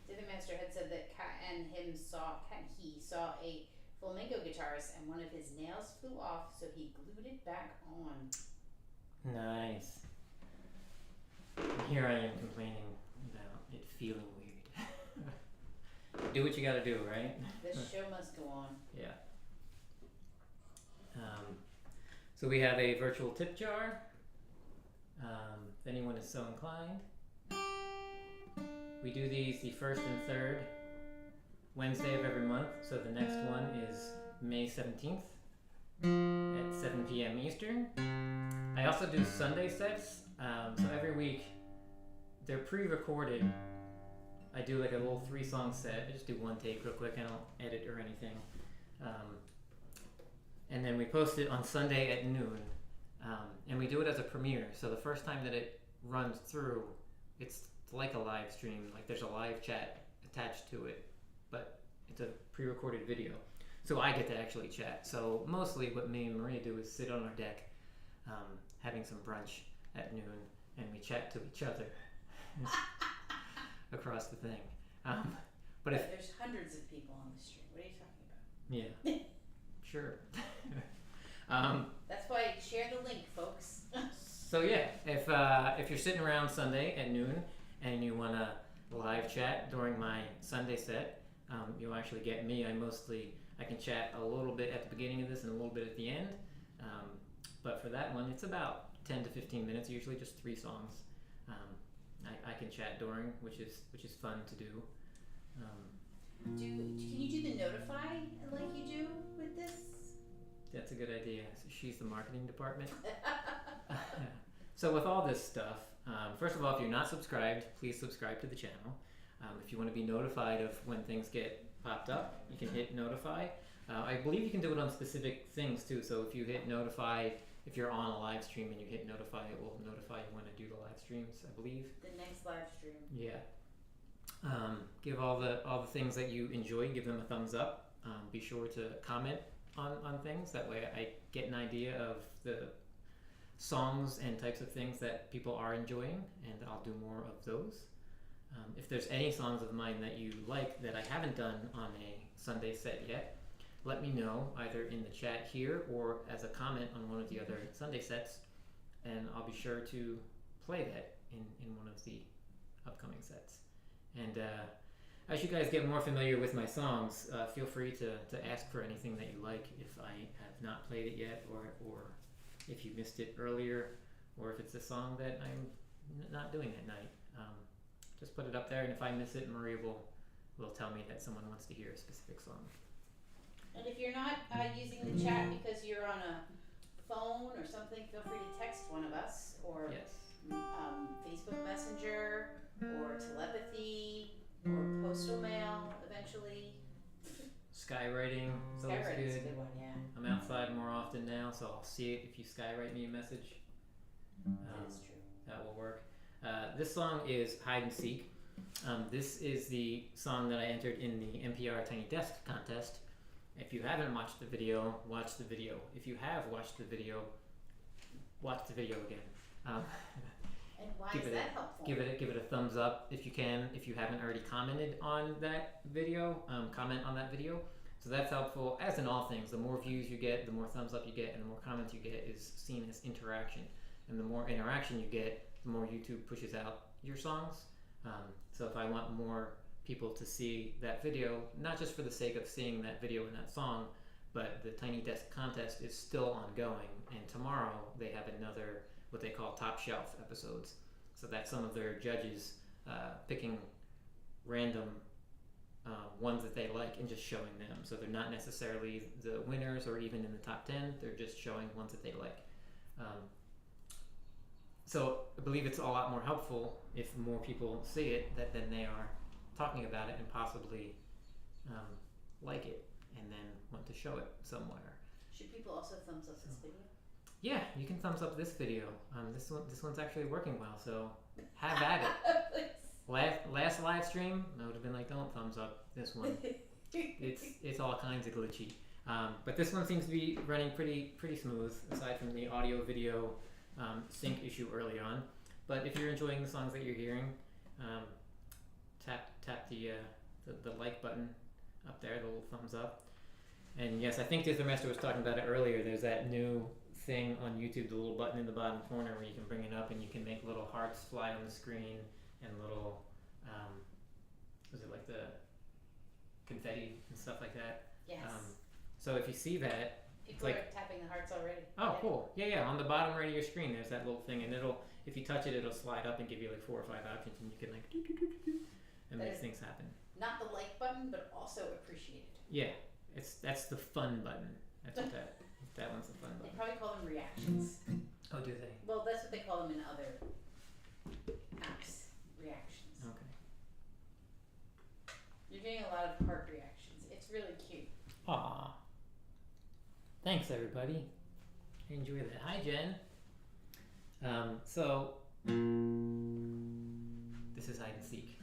Dither Master had said that Kat and he saw a flamenco guitarist and one of his nails flew off, so he glued it back on. Nice. Here I am complaining about it feeling weird. Do what you gotta do, right? This show must go on. Yeah. So we have a virtual tip jar. If anyone is so inclined. We do these the first and third Wednesday of every month. So the next one is May 17th at 7 p.m. Eastern. I also do Sunday sets. So every week they're pre-recorded. I do like a little 3-song set. I just do one take real quick. I don't edit or anything. And then we post it on Sunday at noon. And we do it as a premiere. So the first time that it runs through, it's like a live stream. Like there's a live chat attached to it, but it's a pre-recorded video. So I get to actually chat. So mostly what me and Maria do is sit on our deck, having some brunch at noon, and we chat to each other across the thing. But if there's hundreds of people on the stream. What are you talking about? yeah, sure. That's why share the link, folks. So yeah, if you're sitting around Sunday at noon and you want to live chat during my Sunday set, you'll actually get me. I can chat a little bit at the beginning of this and a little bit at the end. But for that one, it's about 10 to 15 minutes, usually just 3 songs. I can chat during, which is fun to do. Can you do the notify like you do with this? That's a good idea. So she's the marketing department. So with all this stuff, first of all, if you're not subscribed, please subscribe to the channel. If you want to be notified of when things get popped up, you can hit notify. I believe you can do it on specific things too. So if you hit notify, if you're on a live stream and you hit notify, it will notify you when I do the live streams, I believe. The next live stream. Yeah. Give all the things that you enjoy, give them a thumbs up. Be sure to comment on things. That way I get an idea of the songs and types of things that people are enjoying, and I'll do more of those. If there's any songs of mine that you like that I haven't done on a Sunday set yet, let me know either in the chat here or as a comment on one of the other Sunday sets, and I'll be sure to play that in one of the upcoming sets. And as you guys get more familiar with my songs, feel free to ask for anything that you like if I have not played it yet, or if you missed it earlier, or if it's a song that I'm not doing that night. Just put it up there, and if I miss it, Maria will tell me that someone wants to hear a specific song. And if you're not using the chat because you're on a phone or something, feel free to text one of us, or Yes. Facebook Messenger, or telepathy, or postal mail eventually. Skywriting is always Skywriting's a good. good one, yeah. I'm outside more often now, so I'll see it if you skywrite me a message. That is true. That will work. This song is Hide and Seek. This is the song that I entered in the NPR Tiny Desk contest. If you haven't watched the video, watch the video. If you have watched the video, watch the video again. And why Give is it that helpful? Give it a thumbs up if you can. If you haven't already commented on that video, comment on that video. So that's helpful. As in all things, the more views you get, the more thumbs up you get, and the more comments you get is seen as interaction. And the more interaction you get, the more YouTube pushes out your songs. So if I want more people to see that video, not just for the sake of seeing that video and that song, but the Tiny Desk contest is still ongoing. And tomorrow they have another, what they call top shelf episodes. So that's some of their judges picking random ones that they like and just showing them. So they're not necessarily the winners or even in the top 10, they're just showing ones that they like. So I believe it's a lot more helpful if more people see it than they are talking about it and possibly like it and then want to show it somewhere. Should people also thumbs up this video? Yeah, you can thumbs up this video. This one's actually working well, so have at it. Last live stream, I would have been like, don't thumbs up this one. It's all kinds of glitchy. But this one seems to be running pretty smooth, aside from the audio video sync issue early on. But if you're enjoying the songs that you're hearing, tap the like button up there, the little thumbs up. And yes, I think Master was talking about it earlier. There's that new thing on YouTube, the little button in the bottom corner where you can bring it up and you can make little hearts fly on the screen and little, was it like the confetti and stuff like that? Yes. So if you see that, People like, are tapping the hearts already. oh, cool. Yeah, on the bottom right of your screen, there's that little thing, and if you touch it, it'll slide up and give you like 4 or 5 options, and you can like and That make is things happen. Not the like button, but also appreciated. Yeah, that's the fun button. That's what that one's the fun They button. probably call them reactions. Oh, do they? Well, that's what they call them in other apps. Reactions. Okay. You're getting a lot of heart reactions. It's really cute. Aw. Thanks, everybody. I enjoy that. Hi, Jen. So this is Hide and Seek.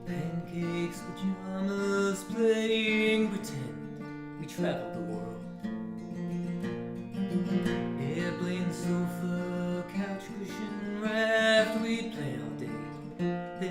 Pancakes, pajamas, playing pretend we traveled the world. Airplane, sofa, couch cushion, raft, we'd play all day.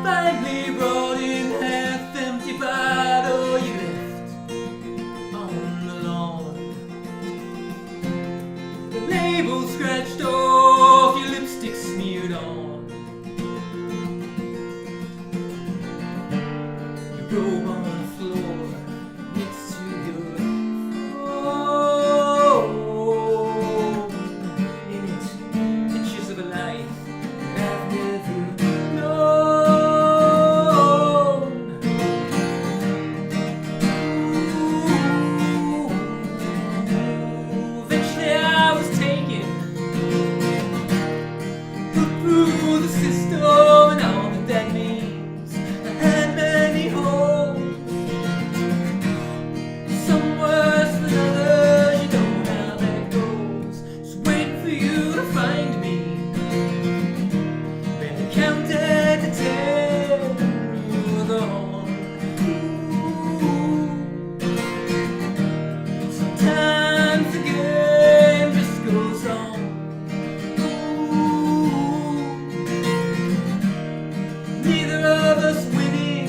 finally brought in half-empty bottle you left on the lawn. The label scratched off, your lipstick smeared on. Your robe on the floor next to your phone. In it, pictures of a life that I've never known. Ooh, eventually I was taken, put through the system and all that that means. I had many homes, some worse than others. You know how that goes. Just waiting for you to find me. When they counted to 10, you were gone. Ooh. Sometimes the game just goes on. Ooh. Neither of us winning,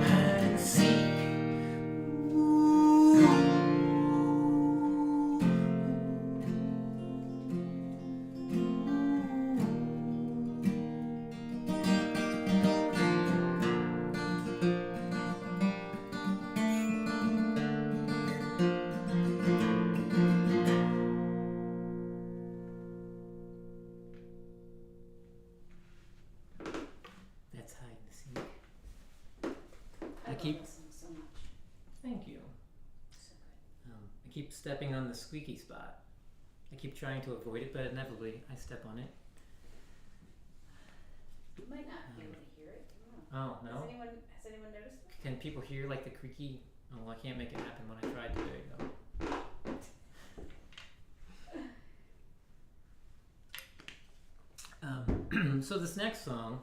hide and seek. Ooh. That's hide and seek. I love keep- this song so much. Thank you. So good. I keep stepping on the squeaky spot. I keep trying to avoid it, but inevitably I step on it. You might not be able to hear it. I Oh, don't know. no? Has anyone noticed it? Can people hear like the creaky? Oh, well, I can't make it happen when I tried to. There you go. So this next song,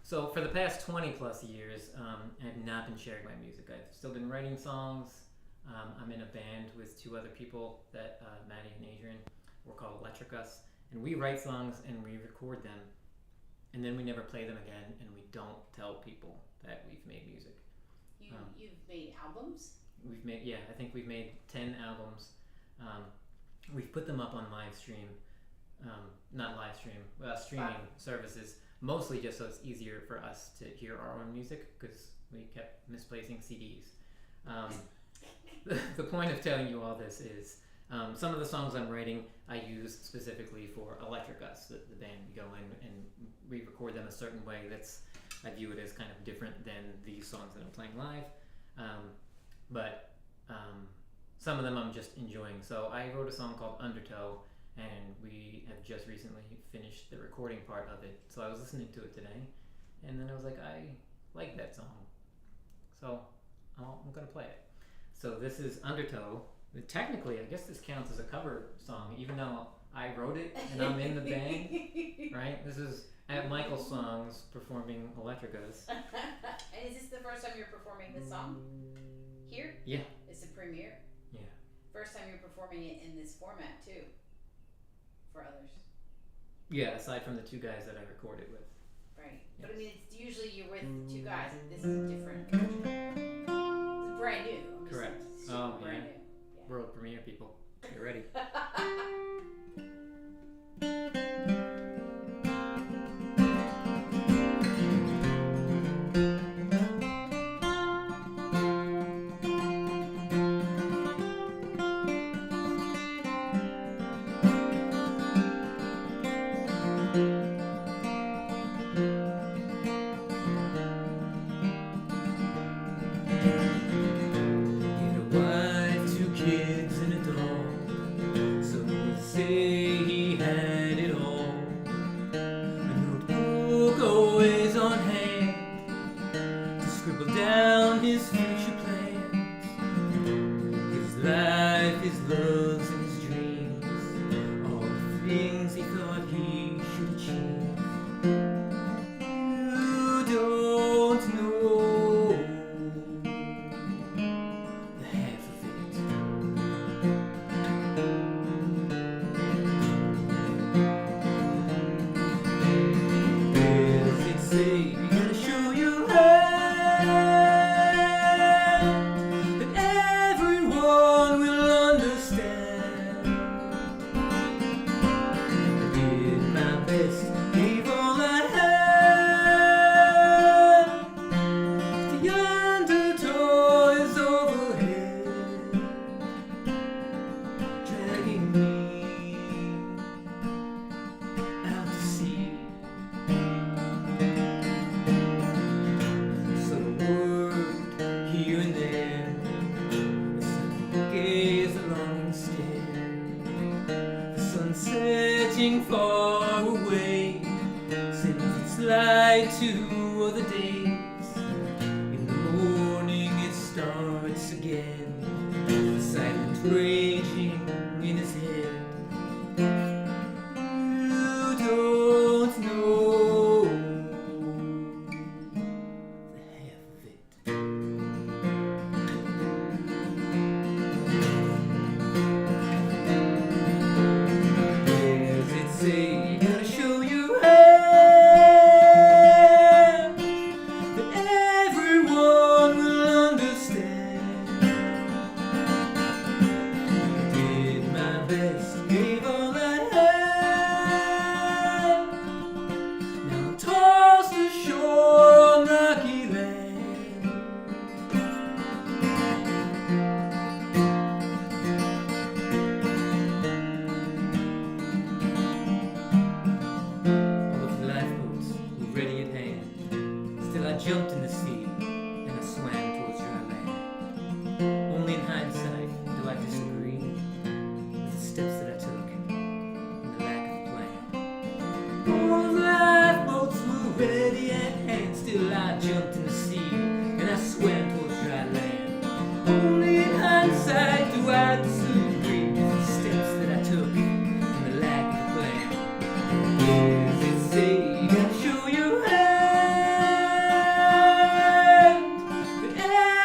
so for the past 20 plus years, I have not been sharing my music. I've still been writing songs. I'm in a band with two other people, that Maddie and Adrian. We're called Electric Us, and we write songs and we record them, and then we never play them again, and we don't tell people that we've made music. You've made albums? We've made, yeah, I think we've made 10 albums. We've put them up on Livestream, not Livestream, streaming services, mostly just so it's easier for us to hear our own music, because we kept misplacing CDs. The point of telling you all this is, some of the songs I'm writing I use specifically for Electric Us, the band. We go in and re-record them a certain way that's, I view it as kind of different than these songs that I'm playing live. But some of them I'm just enjoying. So I wrote a song called Undertow, and we have just recently finished the recording part of it. So I was listening to it today, and then I was like, I like that song, so I'm gonna play it. So this is Undertow. Technically, I guess this counts as a cover song, even though I wrote it and I'm in the band, right? This is at MichaelSongs performing Electric Us. And is this the first time you're performing this song? Here? Yeah. It's the premiere? Yeah. First time you're performing it in this format too, for others. Yeah, aside from the two guys that I recorded with. Right. Yes. But I mean, it's usually you're with two guys. This is a different version. It's brand new. I'm just Correct. saying, it's Oh, super brand yeah. new. World premiere, people. Get ready. floating far away, sends its light to other days. In the morning it starts again, the silent raging in his head. You don't know the half of it. Where's it say, gotta show you how that everyone will understand. Did my best, gave all I had. Now I'm tossed ashore on rocky land. All of the lifeboats were ready at hand. Still I jumped in the sea and I swam towards dry land. Only in hindsight do I disagree with the steps that I took and the lack of a plan. All of the lifeboats were ready at hand. Still I jumped in the sea and I swam towards dry land. Only in hindsight do I disagree with the steps that I took and the lack of a plan. Where's it say, gotta show your hand, that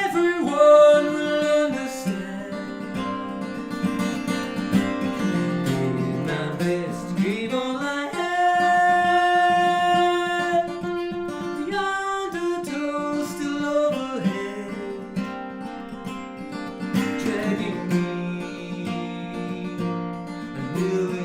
everyone will understand. Did my best, gave all I had. The undertow still overhead, dragging me unwillingly.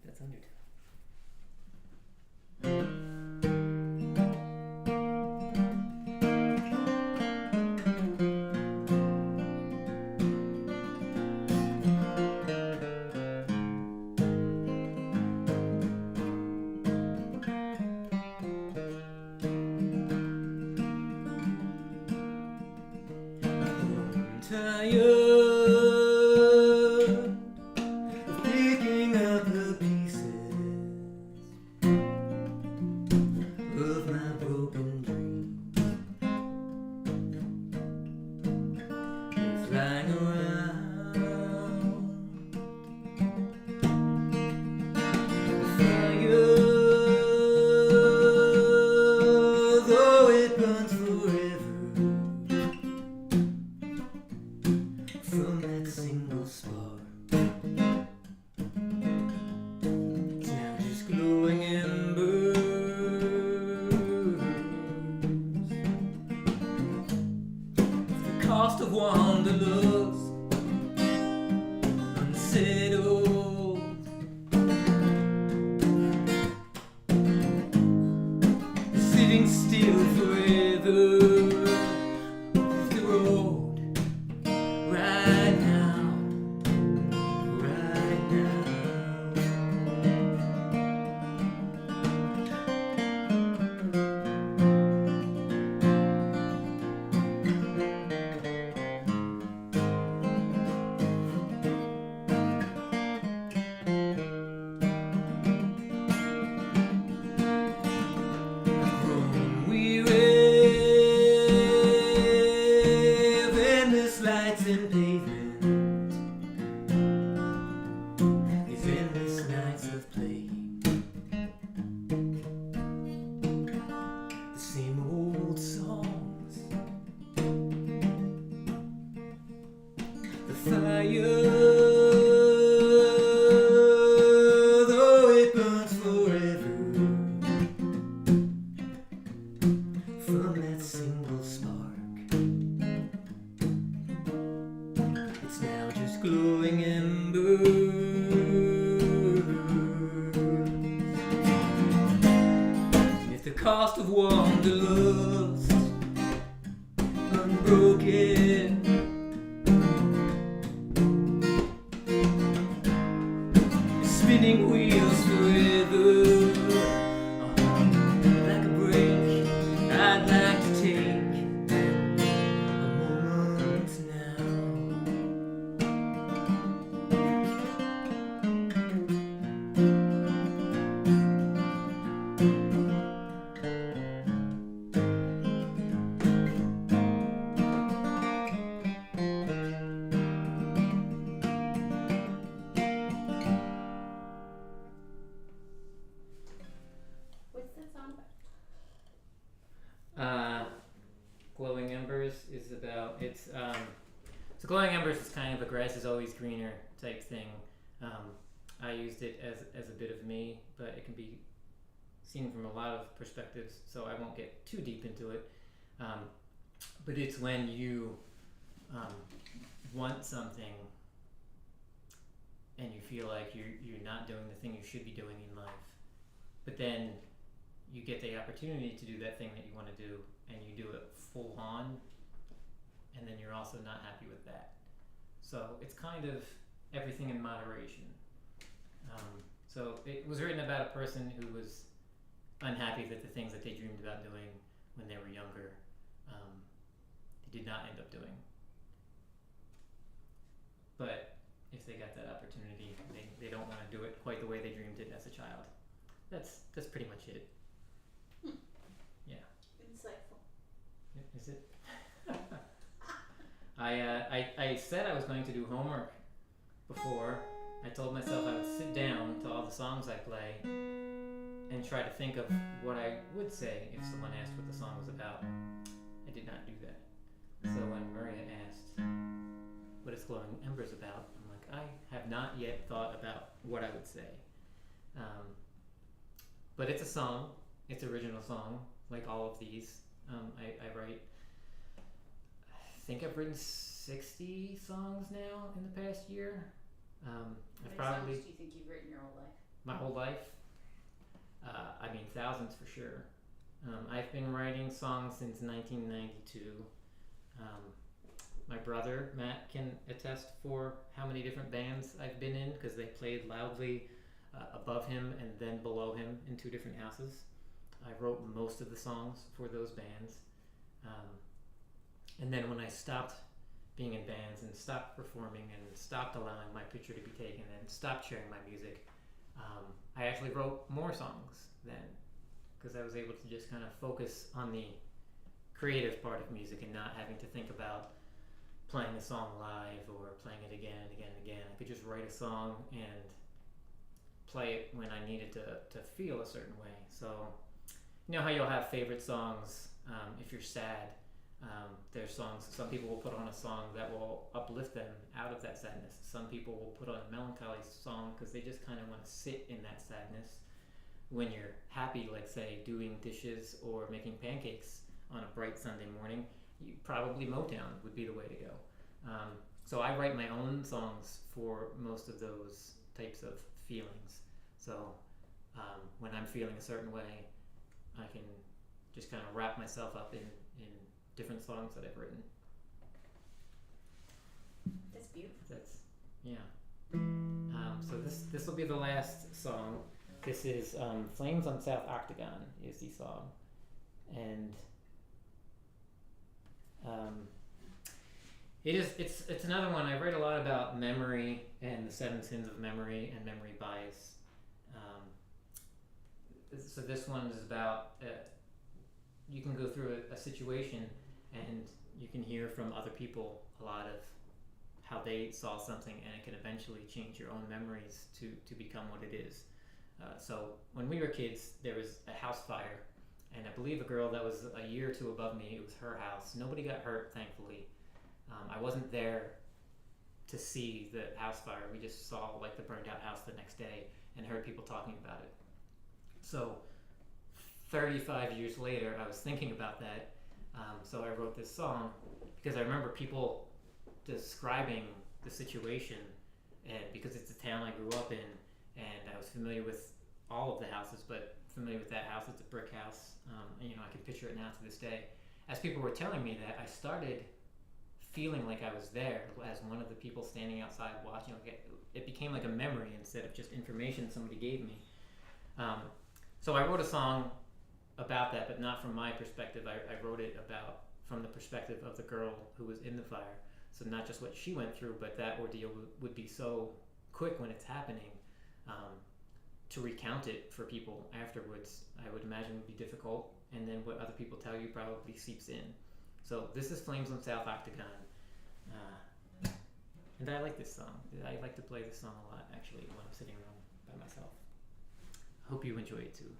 That's Undertow. I'm tired of picking up the pieces of my broken dreams. They're flying around. The fire, though it burns forever, from that single spark, it's now just glowing embers. It's the cost of wanderlust, unsettled. Sitting still forever off the road. Right now, right now. Grown weary of endless lights and pavement, these endless nights of playing the same old songs. The fire, though it burns forever, from that single spark, it's now just glowing embers. If the cost of wanderlust, unbroken forget. Spinning wheels forever. Like a break, I'd like to take a moment now. What's that song about? Glowing Embers is about so Glowing Embers is kind of a grass is always greener type thing. I used it as a bit of me, but it can be seen from a lot of perspectives, so I won't get too deep into it. But it's when you want something and you feel like you're not doing the thing you should be doing in life, but then you get the opportunity to do that thing that you want to do, and you do it full on, and then you're also not happy with that. So it's kind of everything in moderation. So it was written about a person who was unhappy that the things that they dreamed about doing when they were younger, they did not end up doing. But if they got that opportunity, they don't want to do it quite the way they dreamed it as a child. That's pretty much it. Yeah. Insightful. Is it? I said I was going to do homework before. I told myself I would sit down to all the songs I play and try to think of what I would say if someone asked what the song was about. I did not do that. So when Maria asked what is Glowing Embers about, I'm like, I have not yet thought about what I would say. But it's a song. It's an original song, like all of these. I write, I think I've written 60 songs now in the past year. How many songs do you think you've written your whole life? My whole life. I mean, thousands for sure. I've been writing songs since 1992. My brother, Matt, can attest for how many different bands I've been in, because they played loudly above him and then below him in two different houses. I wrote most of the songs for those bands. And then when I stopped being in bands and stopped performing and stopped allowing my picture to be taken and stopped sharing my music, I actually wrote more songs then, because I was able to just kind of focus on the creative part of music and not having to think about playing a song live or playing it again and again and again. I could just write a song and play it when I needed to feel a certain way. So, you know how you'll have favorite songs if you're sad. There's songs, some people will put on a song that will uplift them out of that sadness. Some people will put on a melancholy song because they just kind of want to sit in that sadness. When you're happy, like say doing dishes or making pancakes on a bright Sunday morning, probably Motown would be the way to go. So I write my own songs for most of those types of feelings. So when I'm feeling a certain way, I can just kind of wrap myself up in different songs that I've written. That's beautiful. That's, yeah. So this will be the last song. This is Flames on South Octagon is the song. And it's another one. I write a lot about memory and the 7 sins of memory and memory bias. So this one is about you can go through a situation and you can hear from other people a lot of how they saw something, and it can eventually change your own memories to become what it is. So when we were kids, there was a house fire, and I believe a girl that was a year or two above me, it was her house. Nobody got hurt, thankfully. I wasn't there to see the house fire. We just saw like the burned out house the next day and heard people talking about it. So 35 years later, I was thinking about that. So I wrote this song because I remember people describing the situation, and because it's the town I grew up in, and I was familiar with all of the houses, but familiar with that house. It's a brick house. And, I can picture it now to this day. As people were telling me that, I started feeling like I was there as one of the people standing outside watching. Like it became like a memory instead of just information somebody gave me. So I wrote a song about that, but not from my perspective. I wrote it about from the perspective of the girl who was in the fire. So not just what she went through, but that ordeal would be so quick when it's happening. To recount it for people afterwards, I would imagine would be difficult. And then what other people tell you probably seeps in. So this is Flames on South Octagon. And I like this song. I like to play this song a lot, actually, when I'm sitting around by myself. Hope you enjoy it too.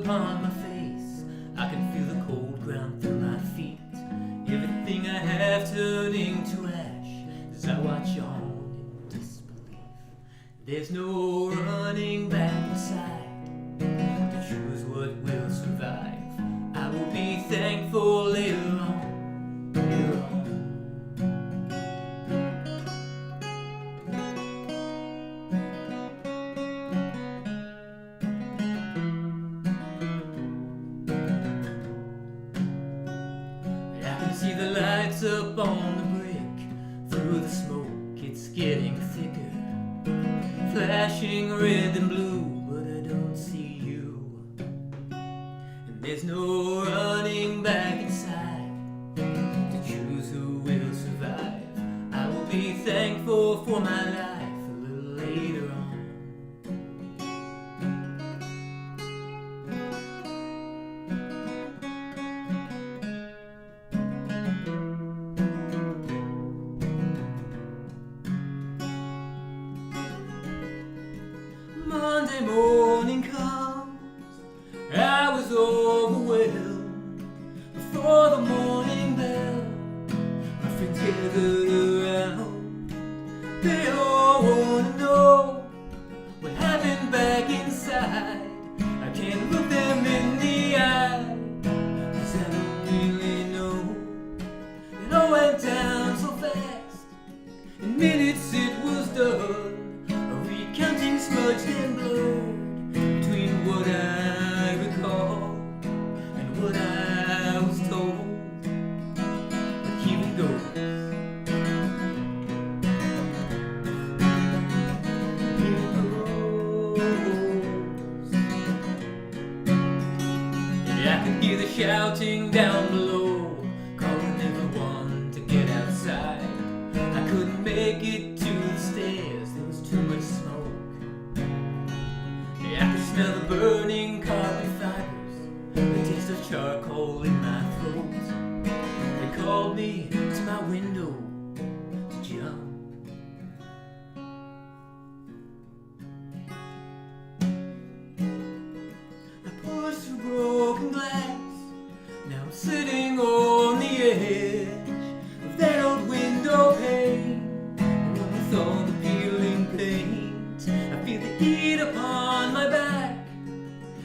Upon my face, I can feel the cold ground through my feet. Everything I have turning to ash as I watch on in disbelief. There's no running back inside to choose what will survive. I will be thankful later on, later on. See the lights up on the brick. Through the smoke it's getting thicker, flashing red and blue, but I don't see you. And there's no running back inside to choose who will survive. I will be thankful for my life a little later on. Monday morning comes, I was overwhelmed. Before the morning bell, my friends gathered around. They all wanna know what happened back inside. I can't look them in the eye, 'cause I don't really know. It all went down so fast, in minutes it was done. Counting smudged and blurred between what I recall and what I was told. But here it goes. Here it goes. Yeah, I could hear the shouting down below, calling everyone to get outside. I couldn't make it to the stairs, there was too much smoke. I could smell the burning carbon fibers, the taste of charcoal in my throat. They called me to my window to jump. I pushed through broken glass, now I'm sitting on the edge of that old window pane. Along with all the peeling paint, I feel the heat upon my back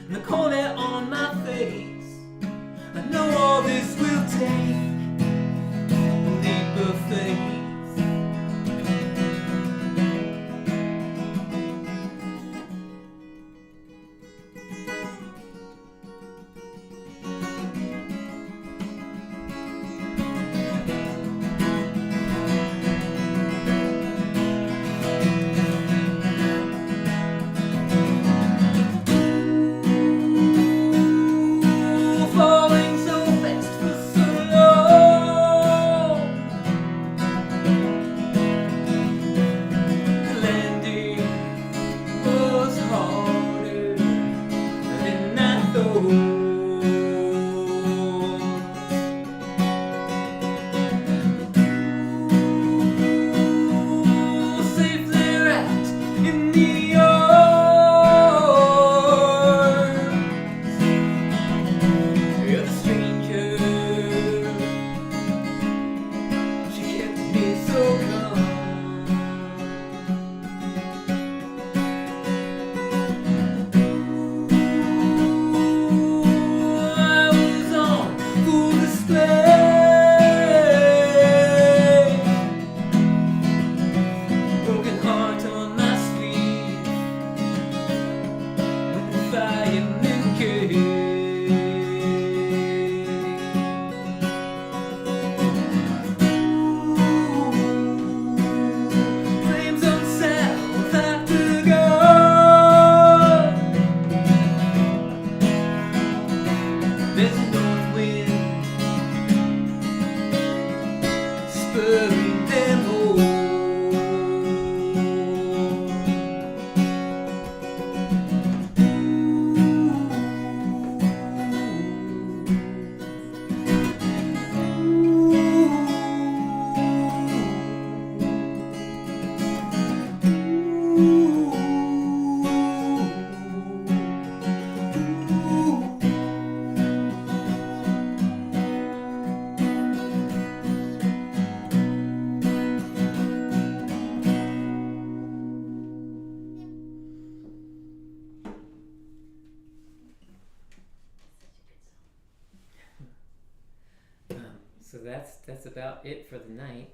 and the cold air on my face. I know all this will take a leap of faith. Falling so fast for so long. that's about it for the night.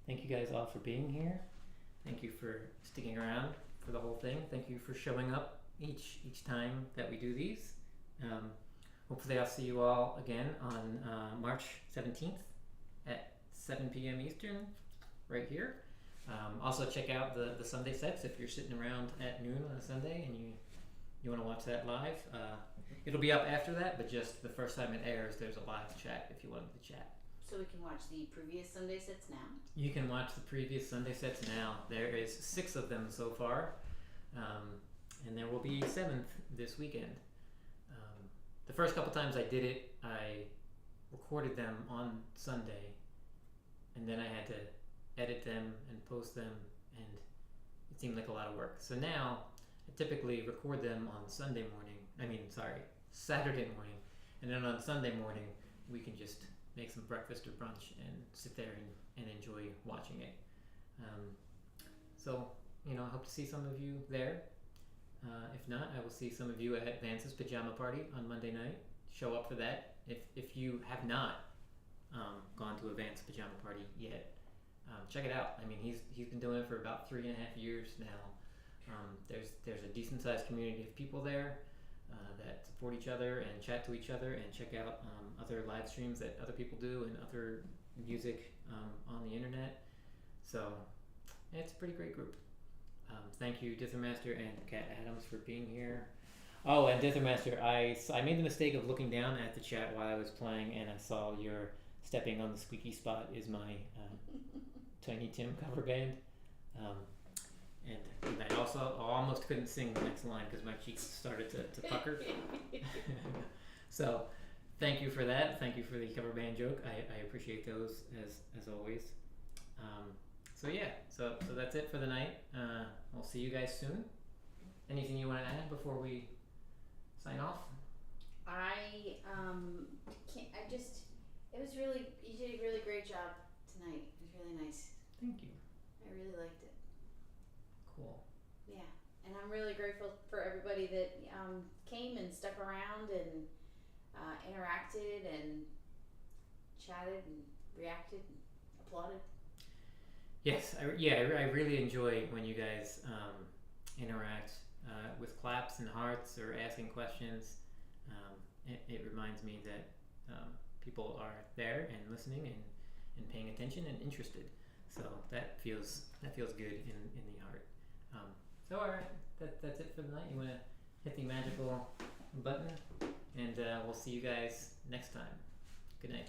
Thank you guys all for being here. Thank you for sticking around for the whole thing. Thank you for showing up each time that we do these. Hopefully I'll see you all again on March 17th at 7 p.m. Eastern, right here. Also check out the Sunday sets if you're sitting around at noon on a Sunday and you want to watch that live. It'll be up after that, but just the first time it airs, there's a live chat if you wanted to chat. So we can watch the previous Sunday sets now? You can watch the previous Sunday sets now. There is 6 of them so far, and there will be 7th this weekend. The first couple times I did it, I recorded them on Sunday, and then I had to edit them and post them, and it seemed like a lot of work. So now I typically record them on Saturday morning, and then on Sunday morning we can just make some breakfast or brunch and sit there and enjoy watching it. So, I hope to see some of you there. If not, I will see some of you at Vance's pajama party on Monday night. Show up for that. If you have not gone to a Vance pajama party yet, check it out. I mean, he's been doing it for about 3.5 years now. There's a decent sized community of people there that support each other and chat to each other and check out other live streams that other people do and other music on the internet. So it's a pretty great group. Thank you, Dithermaster and Kat Adams, for being here. Oh, and Dithermaster, I made the mistake of looking down at the chat while I was playing, and I saw your Stepping on the Squeaky Spot is my Tiny Tim cover band. And I also almost couldn't sing the next line because my cheeks started to pucker. So thank you for that. Thank you for the cover band joke. I appreciate those as always. So that's it for the night. We'll see you guys soon. Anything you want to add before we sign off? You did a really great job tonight. It was really nice. Thank you. I really liked it. Cool. Yeah, and I'm really grateful for everybody that came and stuck around and interacted and chatted and reacted and applauded. Yes, I really enjoy when you guys interact with claps and hearts or asking questions. It reminds me that people are there and listening and paying attention and interested. So that feels good in the heart. So all right, that's it for the night. You want to hit the magical button, and we'll see you guys next time. Good night.